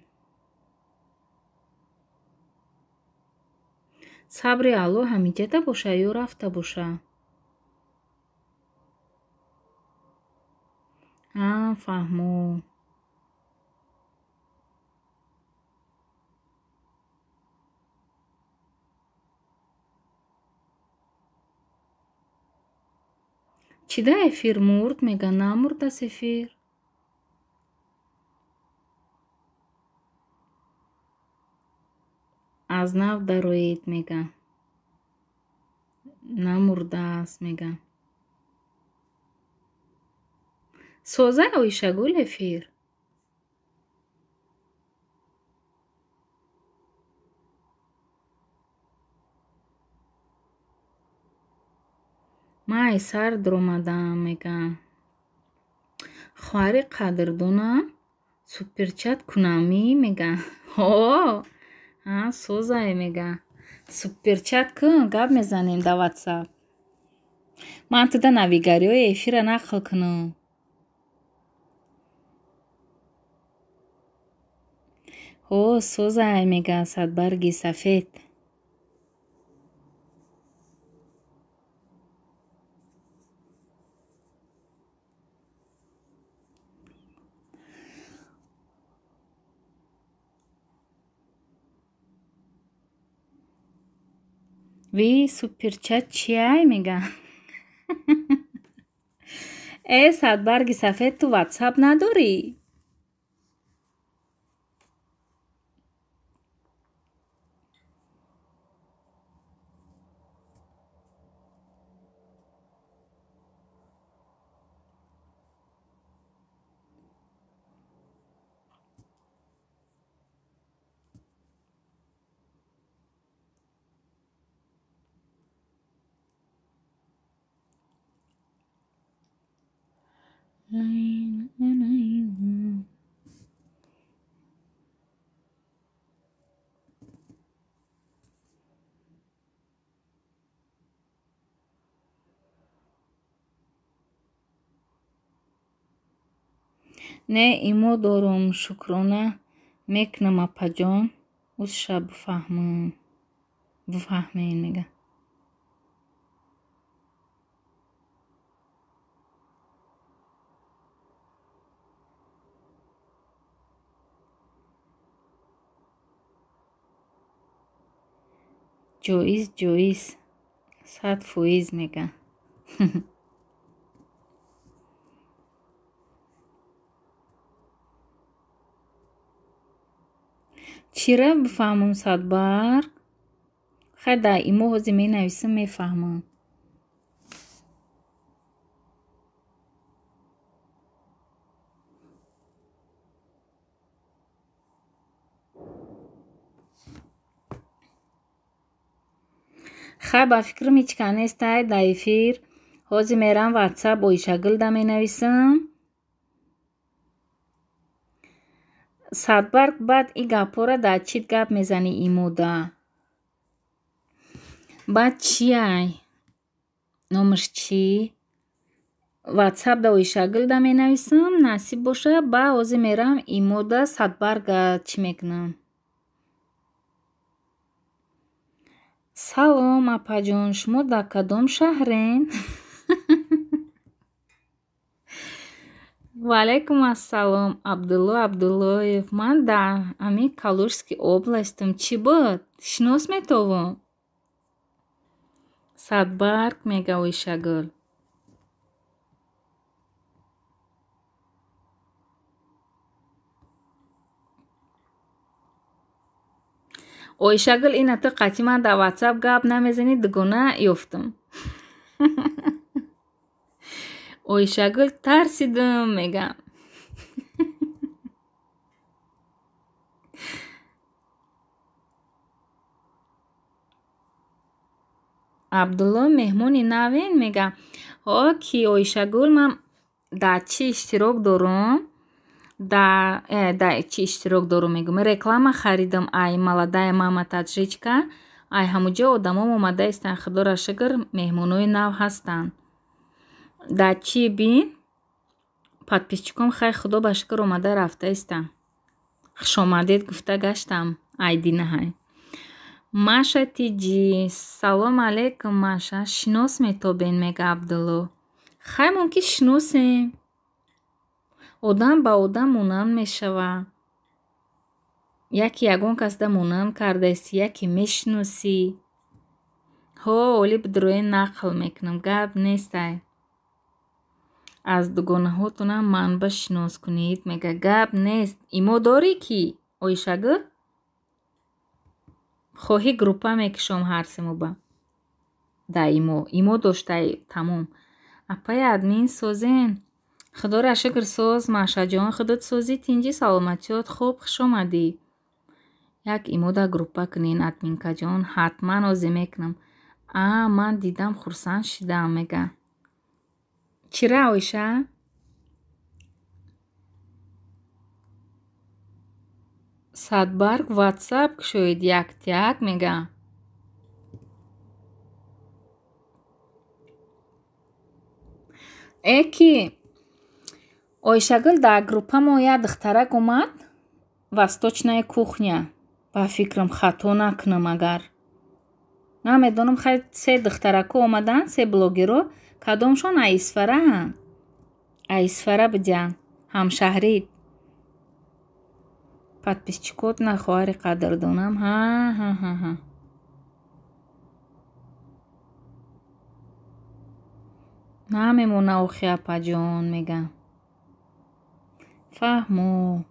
Сабри Аллоҳ ҳамиҷада боша ё рафта боша? Фаҳмо. Чида эфир мурд? Мега намурд аст эфир. Аз нав дароед мега. Намурдааст мега. Созаи Оишагул эфир. Май сар доромадам мега. Хоҳари қадрдона суперчат кунамӣ мега. Созае мега. Суперчат кун, гап мезанем да WhatsApp. Ман туда навигариҳои эфира нақл кунам. Созае мега садбарги сафед. Ви суперчат чиай мега. Садбарги сафед ту WhatsApp надорӣ? Не имо дорум шукрона мекунам апаҷон. Узша бифаҳмем мега. ҷоиз 100% мега. чира бифаҳмам садбарг? Хай да имо ҳозир менависам мефаҳмам. Хай ба фикрам ҳеҷ кас нестай да эфир. Ҳозир мерам WhatsApp Оишагул да менависам. Садбарг баъд и гапҳоро да чит гап мезанӣ имода? Баъд чиай? Номаш чӣ? WhatsApp да Оишагул да менависам. Насиб боша ба ҳозир мерам имода Садбарга чӣ мекунам. Салом апаҷон, шумо дар кадом шаҳрен? Ваалайкум ассалом. Абдулло Абдуллоев. Ман дар ҳамин Калужский областам. Чӣ буд? Шинос метавон? Садбарг мега Оишагул. Оишагул ина ту қатъи ман дар WhatsApp гап намезанӣ дугона ёфтам. Оишагул тарсидум мегам. Абдулло меҳмони навен мега. Ки Оишагул ман дар чӣ иштирок дорум? Дар чӣ иштирок дорум мегӯям. Реклама харидам ай молодая мама таджичка. ай ҳамуҷо одамон омадаистанд, худора шукр меҳмонои нав ҳастанд. Дар чӣ бин подписчиком хай худо ба шукр омада рафтаистанд. хушомадед гуфта гаштам айди наҳай. Маша тиҷи салом алейкум. Маша шинос метобен, мега Абдулло. хай мумкин шиносем. одам ба одам монанд мешавад. яке ягон касда монанд кардаисти, яке мешиносӣ. ҳо оли бидроен нақл мекунам, гап нестай. аз дугонаҳотонам манба шинос кунед, мега гап нест. имо дорӣ ки Ойшагул? хоҳӣ группа мекушом ҳар семоба. да имо доштай тамом. апай админ созен. худора шукр соз. Машаҷон худут созӣ тинҷи саломатиёт хуб хушомадӣ. як имода группа кунен админкаҷон. ҳатман озӣ мекунам. ман дидам хурсанд шидам, мега. чира Ойша? Садбарг ватсап кушоед яктяк, мега. эки Ойшагул дар группа мо як духтарак омад. Восточная кухня. ба фикрам хато накунам агар. намедонам хай се духтарако омаданд, се блогеро. кадомшон аисфараанд? аисфара бидян. ҳамшаҳрид. подписчикот на хоҳари қадрдонам. ҳа. намемона охи апаҷон, мега. фаҳмо.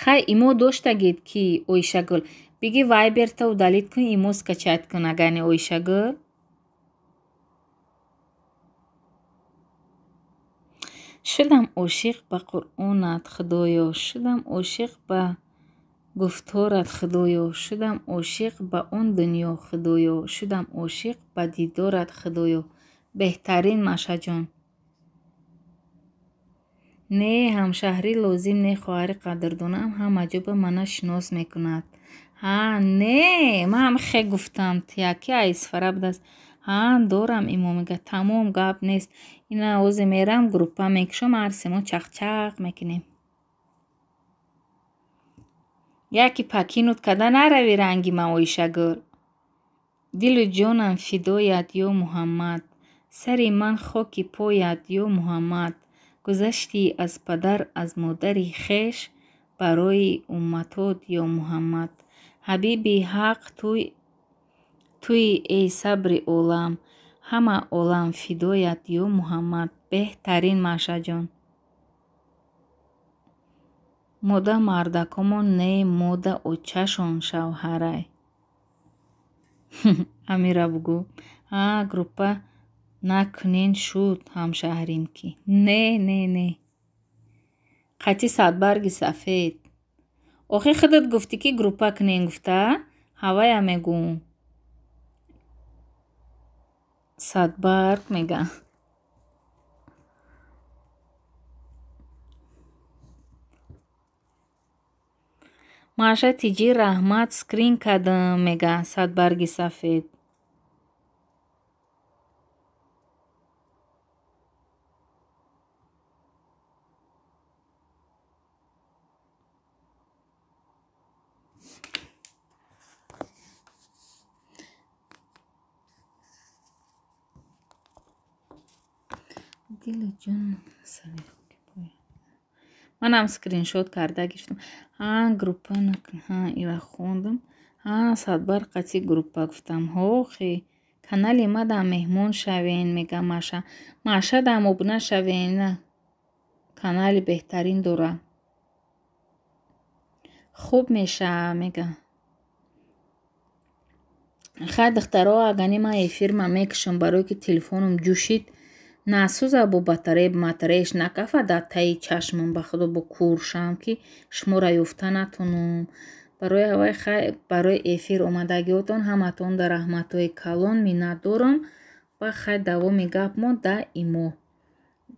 хай имо доштагид ки Ойшагул. биги вайберта удалит кун, имо скачат кун агани Ойшагул. шудам ошиқ ба Қуръонат, худоё. шудам ошиқ ба гуфторат, худоё. шудам ошиқ ба он дунё, худоё. шудам ошиқ ба дидорат, худоё. беҳтарин Машаҷон. не ҳамшаҳрӣ лозим не, хоҳари қадрдонам ҳама ҷоба мана шинос мекунад. не ман хе гуфтам яке аисфара будааст. дорам имо, мега. тамом, гап нест. ина озе мерам группа мекушам, ҳар семо чақчақ мекунем. яки пакинут када нарави ранги ман Ойшагул. дилу ҷонам фидоят ё Муҳаммад. сари ман хоки поят ё Муҳаммад. гузашти аз падар аз модари хеш барои умматот ё Муҳаммад. ҳабиби ҳақ туи эй сабри олам. ҳама олам фидоят ё Муҳаммад. беҳтарин Машаҷон. мода мардакомон не мода очашон шавҳарай. амира бугӯ. группа накунен шуд ҳамшаҳрим ки. не қатъи садбарги сафед. охи худут гуфтӣ ки группа кунен гуфта? ҳавая мегӯ. садбарг мега. маша тиҷи раҳмат скрин кардам, мега садбарги сафед. манам скриншот карда гирифтам. группа накун. ира хондам. садбар қатъи группа гуфтам. охи канали мада меҳмон шавен, мега Маша. Маша дам обуна шавен. канали беҳтарин дора. хуб меша, мега. хай духтаро агани ман эфирма мекушам барое ки телефонам ҷӯшид. насӯза бо батареяш накафа дар таи чашмам. ба худо бо куршам ки шуморо ёфта натонам. барои эфир омадагиотон ҳаматон дар раҳматҳои калон миннат дорам. ва хай давоми гап мо да имо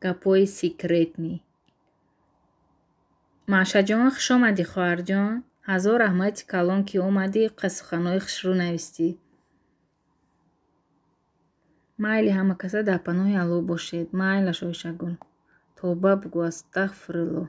гапҳои секретни. Машаҷон хушомадӣ хоҳарҷон. ҳазор раҳмати калон ки омадӣ суханои хушрӯ навистӣ. майли ҳама каса дар паноҳи Аллоҳ бошед. Майла Шоишагул. Тоба бигӯ, астағфируллоҳ.